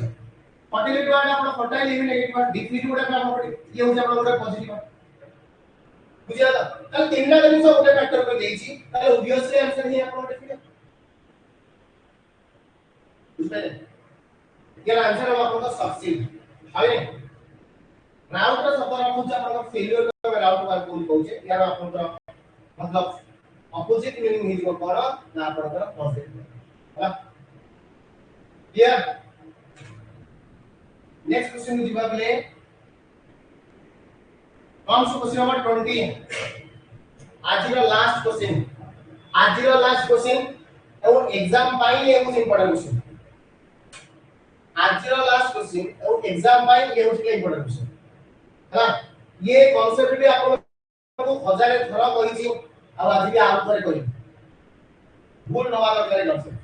ଫର୍ଟିଲିଟି ୱାର୍ଡ ଆପଣ ଫର୍ଟାଇଲ ଇଏ ନେଗେଟିଭ ୱାର୍ଡ ଡିଫିଟ୍ ଗୋଟେ କାମ କରି ଇଏ ହଉଛି ଆପଣ ଗୋଟେ ପଜିଟିଭ ୱାର୍ଡ ବୁଝିଲା ତ ତାହେଲେ ତିନିଟା ଜିନିଷ ଗୋଟେ ଫ୍ୟାକ୍ଟର କରି ଦେଇଛି ତାହେଲେ obviously आंसर ହିଁ ଆପଣ ଦେଖିବେ ବୁଝିଲେ यार आंसर है आपका सक्सीड आगे राउट का शब्द अर्थ होता है आपका फेलियर का राउट का बोल कहउछे यार आपका मतलब अपोजिट मीनिंग ही जो कोन ना आपका पॉजिटिव है क्लियर नेक्स्ट क्वेश्चन में दिबा बले कौन सा क्वेश्चन नंबर 20 आज का लास्ट क्वेश्चन और एग्जाम पाई ये बहुत इंपोर्टेंट क्वेश्चन आज का लास्ट क्वेश्चन और एग्जाम पाई ये बहुत इंपोर्टेंट क्वेश्चन है ये कांसेप्ट भी आपको हजारे थरा करिछि और आज भी आउट करे करि भूल नवा दरकारी कांसेप्ट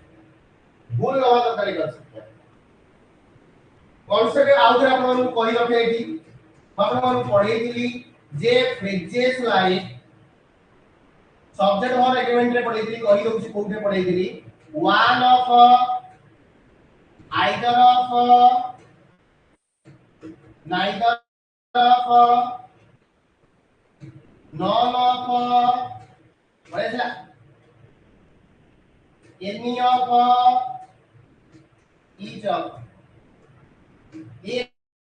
कांसेप्ट आउट रे आपन कहि रखे एठी आपन पढै दिली जे फ्रेजेस लाइक सब्जेक्ट और एग्रीमेंट रे पढै दिली कहि दउछि कोठे पढै दिली one of either of neither of none of what is that any of each of ये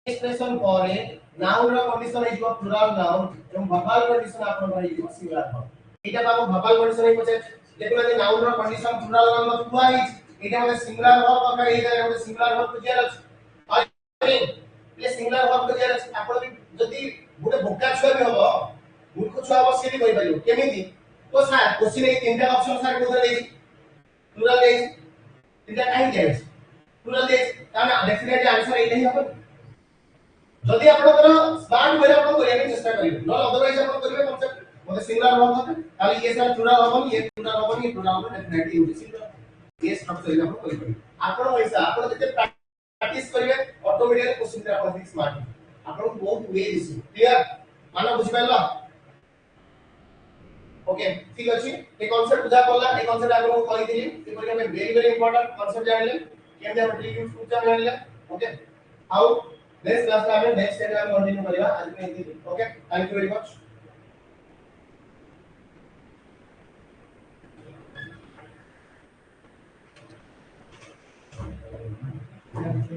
एक्सप्रेशन करे नाउन रो कंडीशन है जो प्लुरल नाउन एवं भोकाल कंडीशन आपन रही जो सिंगुलर फॉर्म एटा बाबू भोकाल कंडीशन है पछे देखो जे नाउन रो कंडीशन प्लुरल नाउन में हुआ है एटा मतलब सिंगुलर वर्ब पकड़ एटा मतलब सिंगुलर वर्ब बुझिया अछि अरे ये सिंगुलर वर्ब बुझिया अछि आपन भी जदी गुटे बोका छुआ भी हबो मूर्ख छुआ हबो से भी कहि परियो केमिति तो सर क्वेश्चन ए तीनटा ऑप्शन सर कोदर देछि प्लुरल देछि तीनटा काहे देछि प्लुरल देछि ताने डेफिनेटली आंसर एटा ही हबो जदी आपनकर स्मार्ट वे आपन करिया के चेष्टा करियो न अदरवाइज आपन करिवे कांसेप्ट मते सिंगुलर वर्ब ताले ये सर प्लुरल हबो ये प्लुरल हबो डेफिनेटली होछि सिंगुलर ये स्ट्रक्चर आपन करि परियो आपन वैसा आपन जते प्रैक्टिस करिवे ऑटोमेटिकली क्वेश्चन रे आपन स्मार्ट आपन बहुत वे दिस क्लियर मानो बुझि पाइलो ओके ठीक अछि ए कांसेप्ट बुझा पड़ला ए कांसेप्ट आपन को कहि दिली ए पर हमें वेरी वेरी इंपोर्टेंट कांसेप्ट जानले केमते हम ट्रिक यूज करछा जानले ओके हाउ नेक्स्ट क्लास में हम नेक्स्ट टाइम हम कंटिन्यू करिवा आज में एति okay thank you very much Thank you.